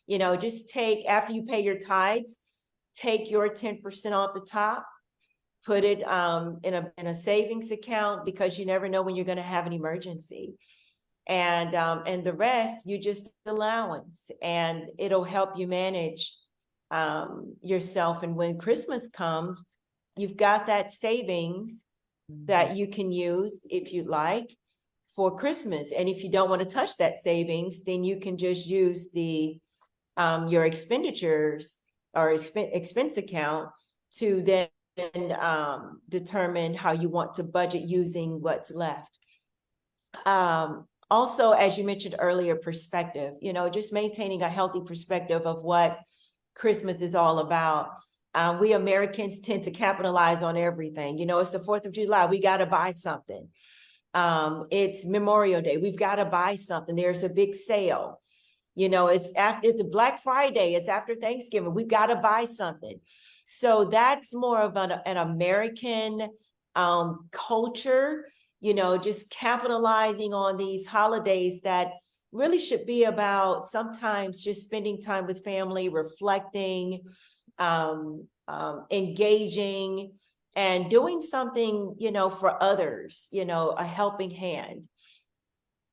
just take, after you pay your tithes, take your 10% off the top, put it in a savings account, because you never know when you're going to have an emergency. And the rest, you just allowance, and it'll help you manage yourself. And when Christmas comes, you've got that savings that you can use if you like for Christmas. And if you don't want to touch that savings, then you can just use the your expenditures or expense account to then determine how you want to budget using what's left. Also, as you mentioned earlier, perspective, just maintaining a healthy perspective of what Christmas is all about. We Americans tend to capitalize on everything. It's the 4th of July. We got to buy something. It's Memorial Day. We've got to buy something. There's a big sale. It's Black Friday. It's after Thanksgiving. We've got to buy something. So that's more of an American culture, just capitalizing on these holidays that really should be about sometimes just spending time with family, reflecting, engaging, and doing something, you know, for others, you know, a helping hand.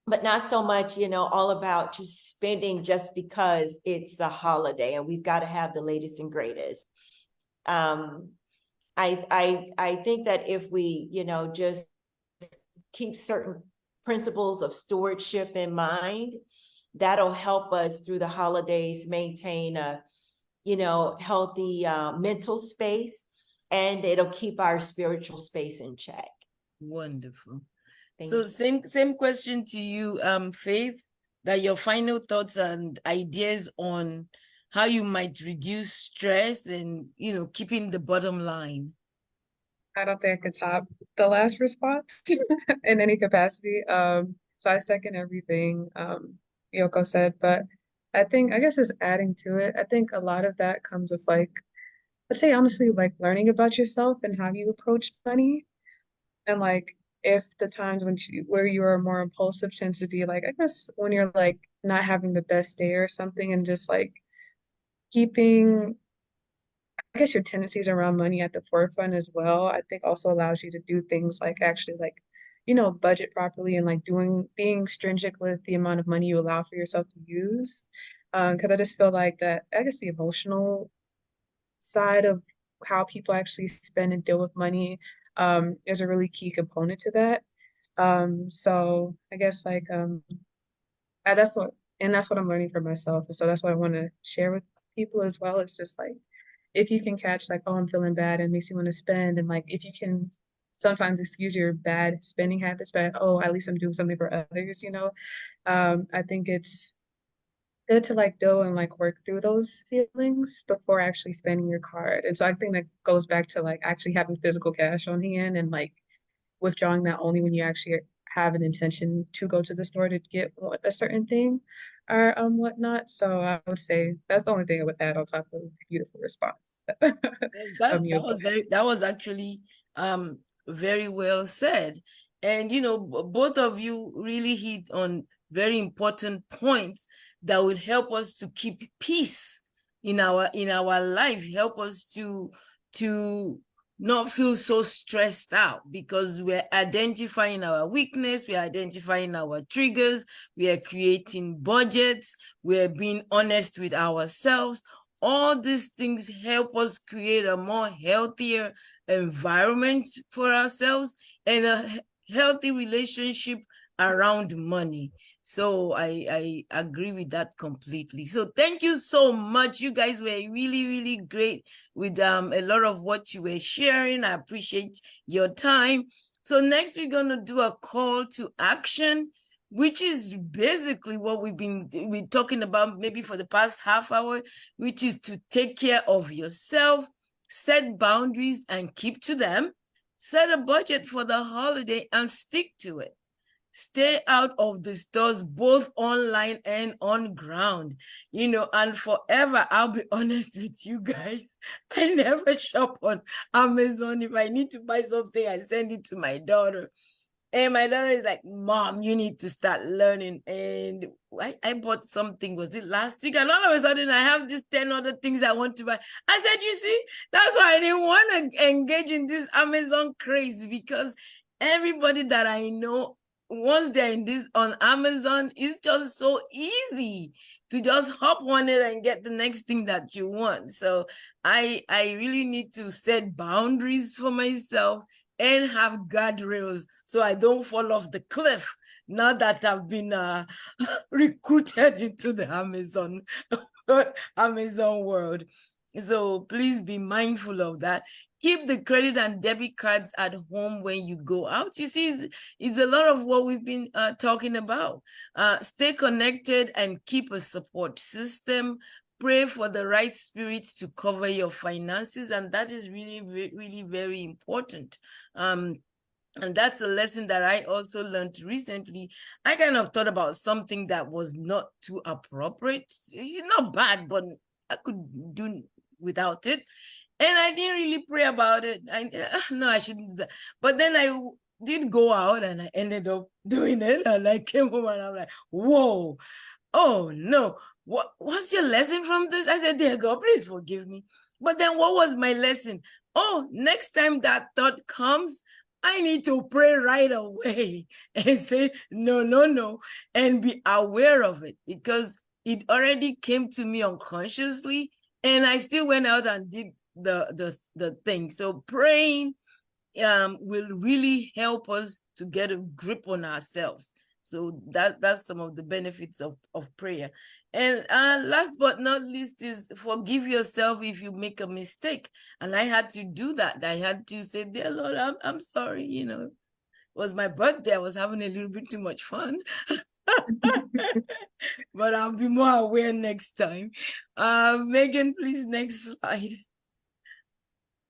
But not so much, you know, all about just spending just because it's a holiday and we've got to have the latest and greatest. I think that if we, you know, just keep certain principles of stewardship in mind, that'll help us through the holidays maintain a, you know, healthy mental space, and it'll keep our spiritual space in check.
Wonderful.
Thank
So
you.
same question to you, Faith, that your final thoughts and ideas on how you might reduce stress and, you know, keeping the bottom line.
I don't think I could top the last response in any capacity. So I second everything Yoko said, but I think, I guess just adding to it, I think a lot of that comes with like, let's say honestly, like learning about yourself and how you approach money. And like if the times when where you are more impulsive tends to be like, I guess when you're like not having the best day or something, and just like keeping, I guess, your tendencies around money at the forefront as well, I think also allows you to do things like actually like, you know, budget properly and like being stringent with the amount of money you allow for yourself to use. Because I just feel like that, I guess the emotional side of how people actually spend and deal with money is a really key component to that. So I guess like that's what I'm learning for myself. And so that's what I want to share with people as well. It's just like if you can catch like, oh, I'm feeling bad and it makes you want to spend, and like if you can sometimes excuse your bad spending habits by, oh, at least I'm doing something for others, you know. I think it's good to like deal and like work through those feelings before actually spending your card. And so I think that goes back to like actually having physical cash on hand and like withdrawing that only when you actually have an intention to go to the store to get a certain thing or whatnot. So I would say that's the only thing I would add on top of the beautiful response. Yoko.
That was actually very well said. And you know, both of you really hit on very important points that will help us to keep peace in our life, help us to not feel so stressed out, because we're identifying our weakness, we're identifying our triggers, we are creating budgets, we're being honest with ourselves. All these things help us create a more healthier environment for ourselves and a healthy relationship around money. So I agree with that completely. So thank you so much. You guys were really, really great with a lot of what you were sharing. I appreciate your time. So next we're going to do a call to action, which is basically what we've been talking about maybe for the past half hour, which is to take care of yourself, set boundaries and keep to them, set a budget for the holiday and stick to it. Stay out of the stores, both online and on ground, you know, and forever, I'll be honest with you guys, I never shop on Amazon. If I need to buy something, I send it to my daughter. And my daughter is like, Mom, you need to start learning. And I bought something, was it last week? And all of a sudden, I have these 10 other things I want to buy. I said, you see, that's why I didn't want to engage in this Amazon craze, because everybody that I know, once they're in this on Amazon, it's just so easy to just hop on it and get the next thing that you want. So I really need to set boundaries for myself and have guardrails so I don't fall off the cliff now that I've been recruited into the Amazon world. So please be mindful of that. Keep the credit and debit cards at home when you go out. You see, it's a lot of what we've been talking about. Stay connected and keep a support system. Pray for the right spirit to cover your finances. And that is really, really very important. And that's a lesson that I also learned recently. I kind of thought about something that was not too appropriate. Not bad, but I could do without it. And I didn't really pray about it. No, I shouldn't do that. But then did go out and I ended up doing it. And I came home and I'm like, whoa, oh no, what's your lesson from this? I said, dear God, please forgive me. But then what was my lesson? Oh, next time that thought comes, I need to pray right away and say, no, no, no, and be aware of it, because it already came to me unconsciously, and I still went out and did the thing. So praying will really help us to get a grip on ourselves. So that's some of the benefits of prayer. And last but not least is forgive yourself if you make a mistake. And I had to do that. I had to say, dear Lord, I'm sorry, you know, it was my birthday. I was having a little bit too much fun. But I'll be more aware next time. Megan, please, next slide.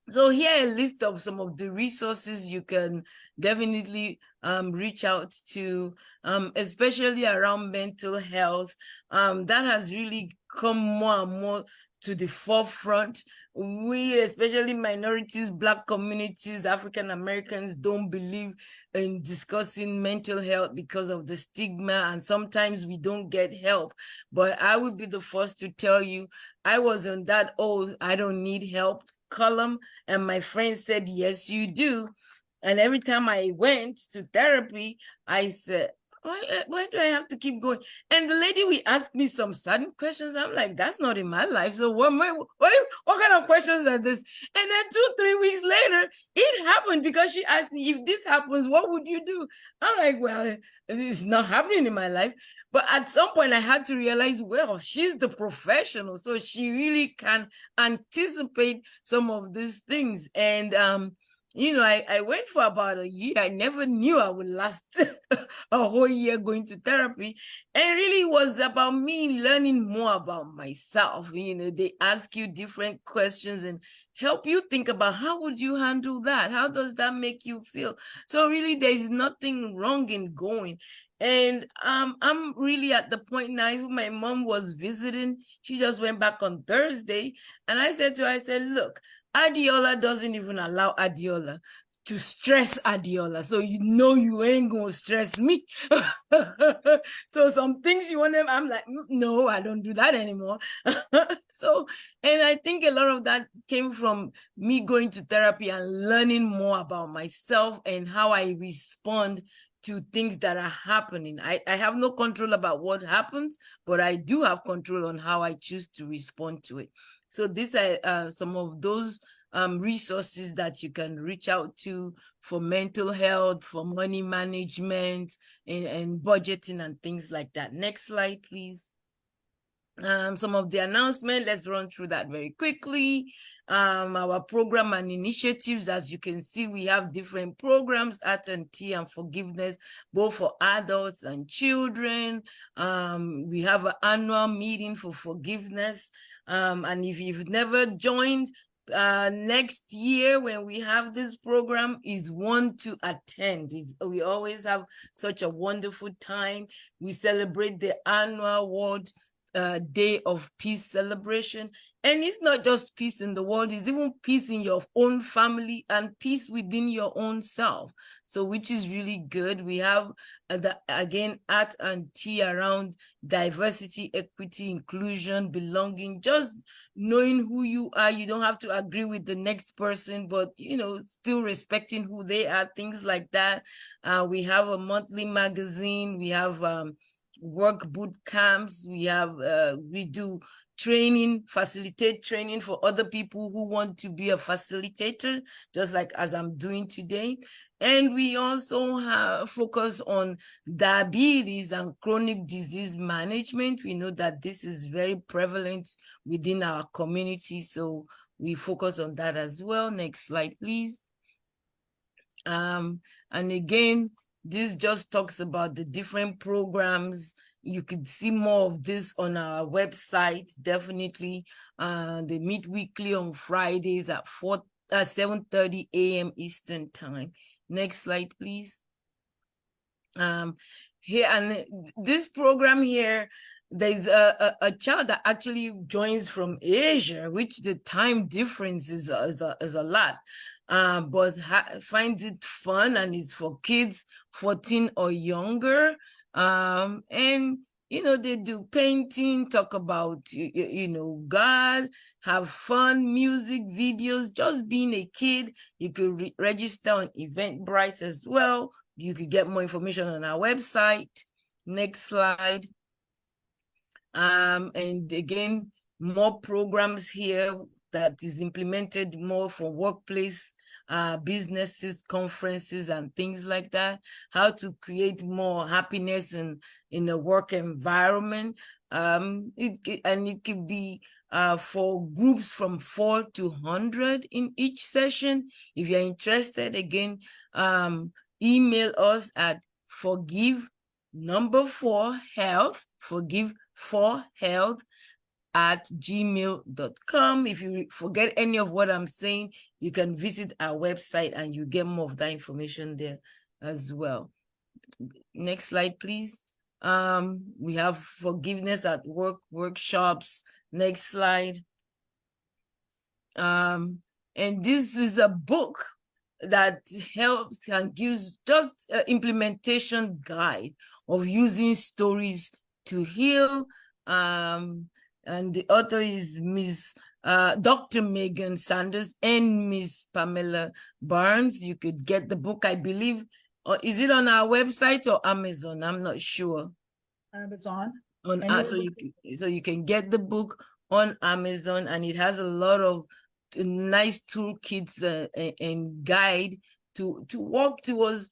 So here a list of some of the resources you can definitely reach out to, especially around mental health. That has really come more and more to the forefront. We, especially minorities, Black communities, African Americans, don't believe in discussing mental health because of the stigma, and sometimes we don't get help. But I would be the first to tell you, I was on that, oh, I don't need help column, and my friend said, yes, you do. And every time I went to therapy, I said, why do I have to keep going? And the lady will ask me some sudden questions. I'm like, that's not in my life. So what kind of questions are this? And then 2-3 weeks later, it happened, because she asked me, if this happens, what would you do? I'm like, well, it's not happening in my life. But at some point I had to realize, well, she's the professional, so she really can anticipate some of these things. And you know, I went for about a year. I never knew I would last a whole year going to therapy. And it really was about me learning more about myself. You know, they ask you different questions and help you think about, how would you handle that? How does that make you feel? So really, there's nothing wrong in going. And I'm really at the point now, if my mom was visiting, she just went back on Thursday. And I said to her, I said, look, Adiola doesn't even allow Adiola to stress Adiola. So you know you ain't gonna stress me. So some things you want to, I'm like, no, I don't do that anymore. So, and I think a lot of that came from me going to therapy and learning more about myself and how I respond to things that are happening. I have no control about what happens, but I do have control on how I choose to respond to it. So these are some of those resources that you can reach out to for mental health, for money management, and budgeting and things like that. Next slide, please. Some of the announcements, let's run through that very quickly. Our program and initiatives, as you can see, we have different programs, Art and Tea and Forgiveness, both for adults and children. We have an annual meeting for forgiveness. And if you've never joined, next year when we have this program is one to attend. We always have such a wonderful time. We celebrate the annual World Day of Peace celebration, and it's not just peace in the world, it's even peace in your own family and peace within your own self, so which is really good. We have again Art and Tea around diversity, equity, inclusion, belonging, just knowing who you are. You don't have to agree with the next person, but you know, still respecting who they are, things like that. We have a monthly magazine. We have work boot camps. We have we do training, facilitate training for other people who want to be a facilitator, just like as I'm doing today. And we also have focus on diabetes and chronic disease management. We know that this is very prevalent within our community, so we focus on that as well. Next slide, please. And again, this just talks about the different programs. You could see more of this on our website, definitely. They meet weekly on Fridays at 7:30 a.m. Eastern time. Next slide, please. Here, and this program here, there's a child that actually joins from Asia, which the time difference is a lot, but finds it fun, and it's for kids 14 or younger. And they do painting, talk about God, have fun, music, videos, just being a kid. You could register on Eventbrite as well. You could get more information on our website. Next slide. And again, more programs here that is implemented more for workplace, businesses, conferences, and things like that. How to create more happiness in a work environment. It could be for groups from 4 to 100 in each session. If you're interested, again, email us at forgive4health@gmail.com. If you forget any of what I'm saying, you can visit our website and you get more of that information there as well. Next slide, please. We have forgiveness at work workshops. Next slide. And this is a book that helps and gives just an implementation guide of using stories to heal. And the author is Miss Dr. Megan Sanders and Miss Pamela Barnes. You could get the book, I believe. Is it on our website or Amazon? I'm not sure.
Amazon.
So you can get the book on Amazon, and it has a lot of nice toolkits and guide to walk towards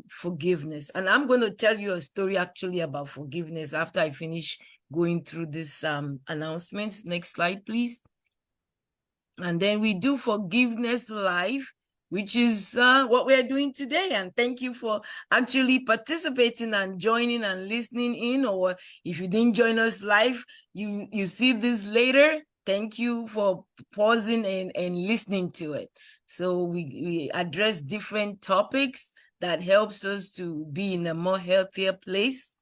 forgiveness. And I'm going to tell you a story actually about forgiveness after I finish going through this announcements. Next slide, please. And then we do Forgiveness Live, which is what we're doing today. And thank you for actually participating and joining and listening in. Or if you didn't join us live, you see this later. Thank you for pausing and listening to it. So we address different topics that helps us to be in a more healthier place,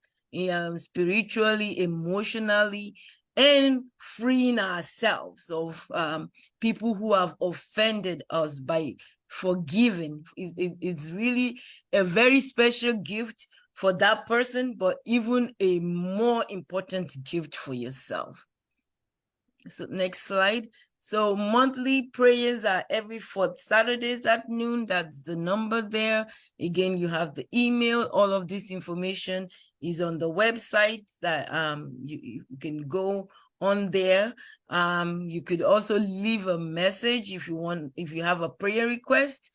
spiritually, emotionally, and freeing ourselves of people who have offended us by forgiving. It's really a very special gift for that person, but even a more important gift for yourself. So next slide. So monthly prayers are every 4th Saturdays at noon. That's the number there. Again, you have the email. All of this information is on the website that you can go on there. You could also leave a message if you want, if you have a prayer request,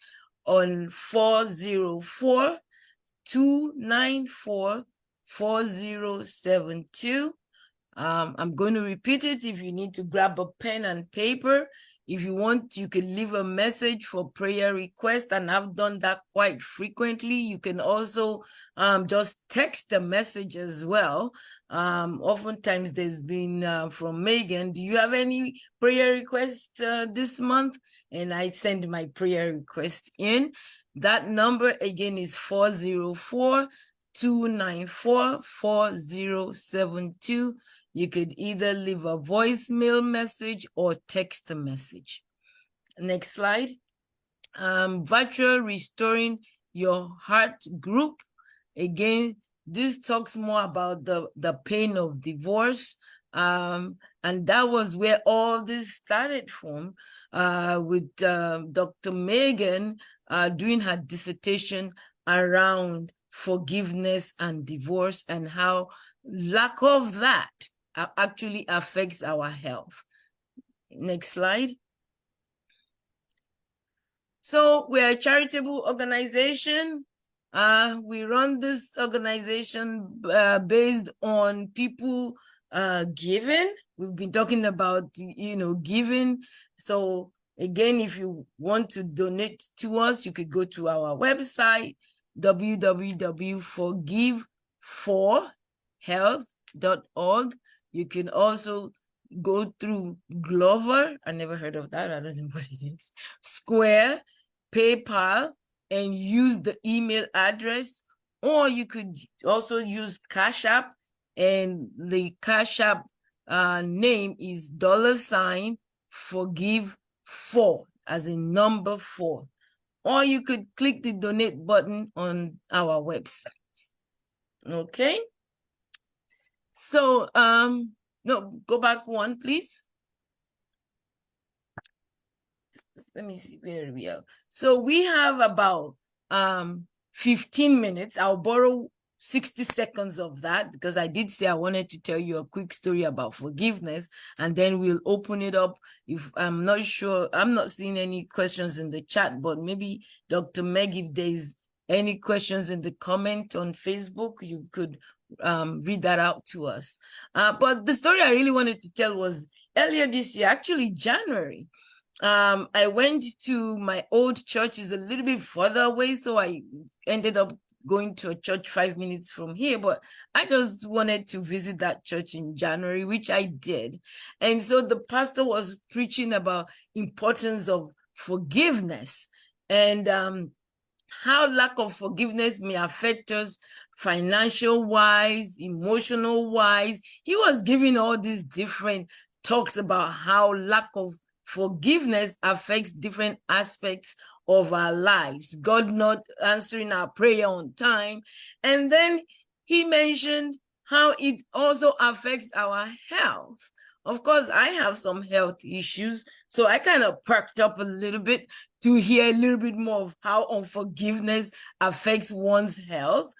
on 404-294-4072. I'm going to repeat it. If you need to grab a pen and paper, if you want, you can leave a message for prayer request, and I've done that quite frequently. You can also just text a message as well. Oftentimes there's been from Megan, do you have any prayer requests this month? And I send my prayer request in. That number again is 404-294-4072. You could either leave a voicemail message or text a message. Next slide. Virtual Restoring Your Heart group. Again, this talks more about the pain of divorce. And that was where all this started from, with Dr. Megan doing her dissertation around forgiveness and divorce, and how lack of that actually affects our health. Next slide. So we're a charitable organization. We run this organization based on people giving. We've been talking about, giving. So again, if you want to donate to us, you could go to our website, www.forgive4health.org. You can also go through Glover. I never heard of that. I don't know what it is. Square, PayPal, and use the email address. Or you could also use Cash App and the Cash App name is $forgive4, as in number 4. Or you could click the donate button on our website. Okay. So, no, go back one, please. Let me see where we are. So we have about 15 minutes. I'll borrow 60 seconds of that because I did say I wanted to tell you a quick story about forgiveness, and then we'll open it up. If I'm not sure, I'm not seeing any questions in the chat, but maybe Dr. Meg, if there's any questions in the comment on Facebook, you could read that out to us. But the story I really wanted to tell was earlier this year, actually January. I went to my old church, is a little bit further away, so I ended up going to a church 5 minutes from here, but I just wanted to visit that church in January, which I did. And so the pastor was preaching about importance of forgiveness and how lack of forgiveness may affect us financial wise, emotional wise. He was giving all these different talks about how lack of forgiveness affects different aspects of our lives, God not answering our prayer on time. And then he mentioned how it also affects our health. Of course, I have some health issues, so I kind of perked up a little bit to hear a little bit more of how unforgiveness affects one's health.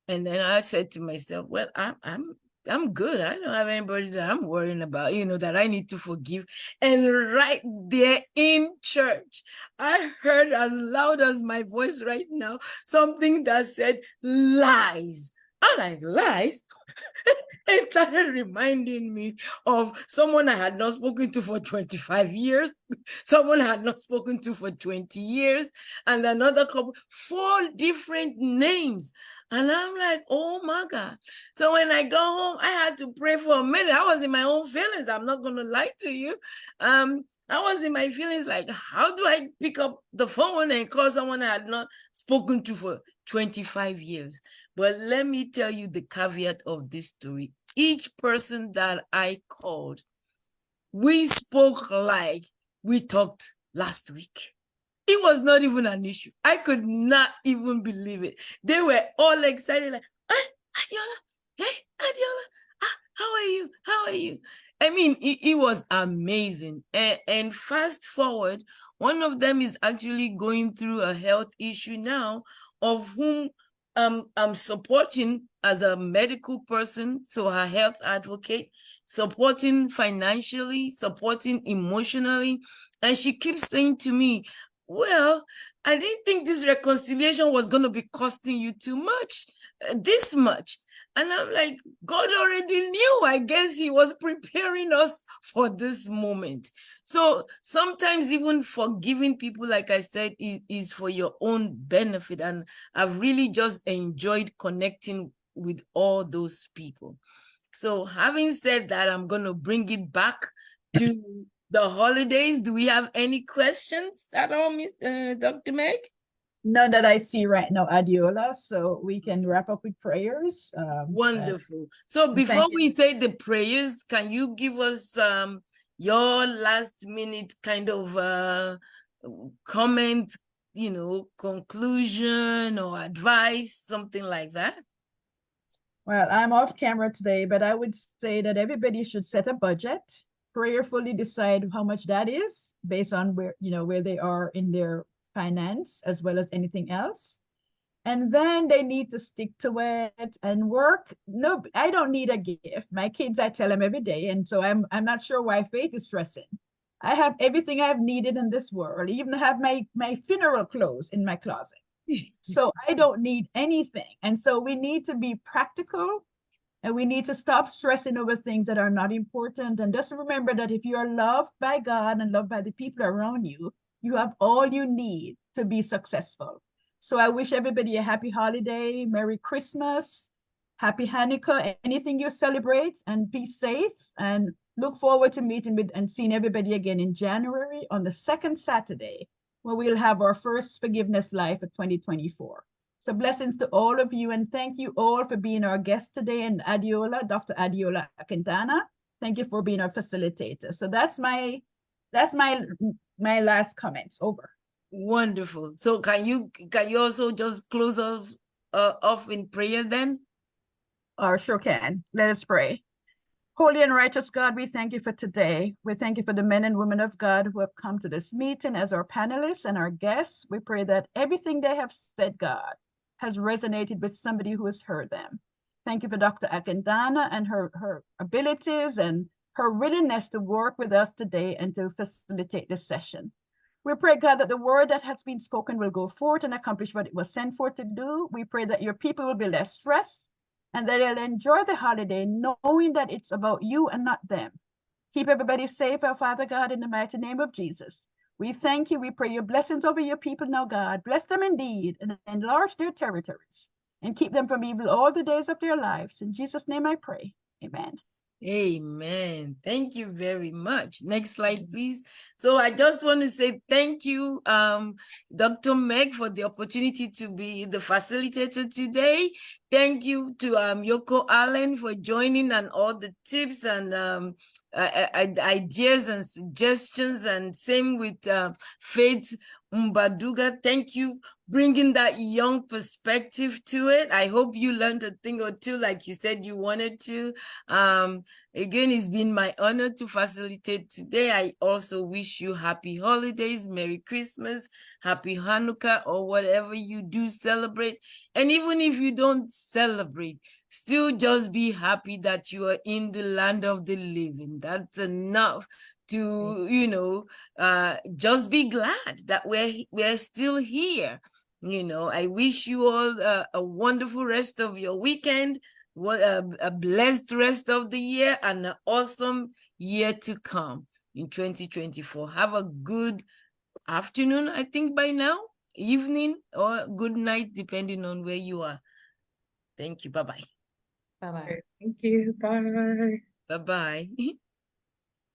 And then I said to myself, well, I'm good. I don't have anybody that I'm worrying about, that I need to forgive. And right there in church, I heard as loud as my voice right now, something that said lies. I'm like, lies? It started reminding me of someone I had not spoken to for 25 years, someone I had not spoken to for 20 years, and another couple, 4 different names. And I'm like, oh my God. So when I go home, I had to pray for a minute. I was in my own feelings. I'm not going to lie to you. I was in my feelings like, how do I pick up the phone and call someone I had not spoken to for 25 years? But let me tell you the caveat of this story. Each person that I called, we spoke like we talked last week. It was not even an issue. I could not even believe it. They were all excited, like, Adiola, hey, Adiola, how are you? How are you? I mean, it was amazing. And fast forward, one of them is actually going through a health issue now, of whom I'm supporting as a medical person, so her health advocate, supporting financially, supporting emotionally. And she keeps saying to me, well, I didn't think this reconciliation was going to be costing you too much, this much. And I'm like, God already knew. I guess he was preparing us for this moment. So sometimes even forgiving people, like I said, is for your own benefit. And I've really just enjoyed connecting with all those people. So having said that, I'm going to bring it back to the holidays. Do we have any questions at all, Dr. Meg?
None that I see right now, Adiola. So we can wrap up with prayers.
Wonderful. So before we say the prayers, can you give us your last minute kind of comment, conclusion or advice, something like that?
Well, I'm off camera today, but I would say that everybody should set a budget, prayerfully decide how much that is based on where they are in their finance as well as anything else. And then they need to stick to it and work. No, I don't need a gift. My kids, I tell them every day. And so I'm not sure why Faith is stressing. I have everything I've needed in this world. I even have my funeral clothes in my closet. So I don't need anything. And so we need to be practical, and we need to stop stressing over things that are not important. And just remember that if you are loved by God and loved by the people around you, you have all you need to be successful. So I wish everybody a happy holiday, Merry Christmas, Happy Hanukkah, anything you celebrate, and be safe. And look forward to meeting with and seeing everybody again in January on the second Saturday, where we'll have our first Forgiveness Live for 2024. So blessings to all of you, and thank you all for being our guest today. And Adiola, Dr. Adiola Quintana, thank you for being our facilitator. So that's my last comments. Over.
Wonderful. So can you also just close off in prayer then?
Sure can. Let us pray. Holy and righteous God, we thank you for today. We thank you for the men and women of God who have come to this meeting as our panelists and our guests. We pray that everything they have said, God, has resonated with somebody who has heard them. Thank you for Dr. Akindana and her abilities and her willingness to work with us today and to facilitate this session. We pray, God, that the word that has been spoken will go forth and accomplish what it was sent forth to do. We pray that your people will be less stressed and that they'll enjoy the holiday knowing that it's about you and not them. Keep everybody safe, our Father God, in the mighty name of Jesus. We thank you. We pray your blessings over your people now, God. Bless them indeed and enlarge their territories and keep them from evil all the days of their lives. In Jesus' name I pray. Amen.
Amen. Thank you very much. Next slide, please. So I just want to say thank you, Dr. Meg, for the opportunity to be the facilitator today. Thank you to Yoko Allen for joining and all the tips and ideas and suggestions, and same with Faith Mbaduga. Thank you bringing that young perspective to it. I hope you learned a thing or two like you said you wanted to. Again, it's been my honor to facilitate today. I also wish you happy holidays, Merry Christmas, Happy Hanukkah, or whatever you do celebrate. And even if you don't celebrate, still just be happy that you are in the land of the living. That's enough to, just be glad that we're still here. I wish you all a wonderful rest of your weekend. What a blessed rest of the year and an awesome year to come in 2024. Have a good afternoon, I think by now, evening, or good night, depending on where you are. Thank you. Bye-bye.
Bye-bye.
Thank you. Bye.
Bye-bye.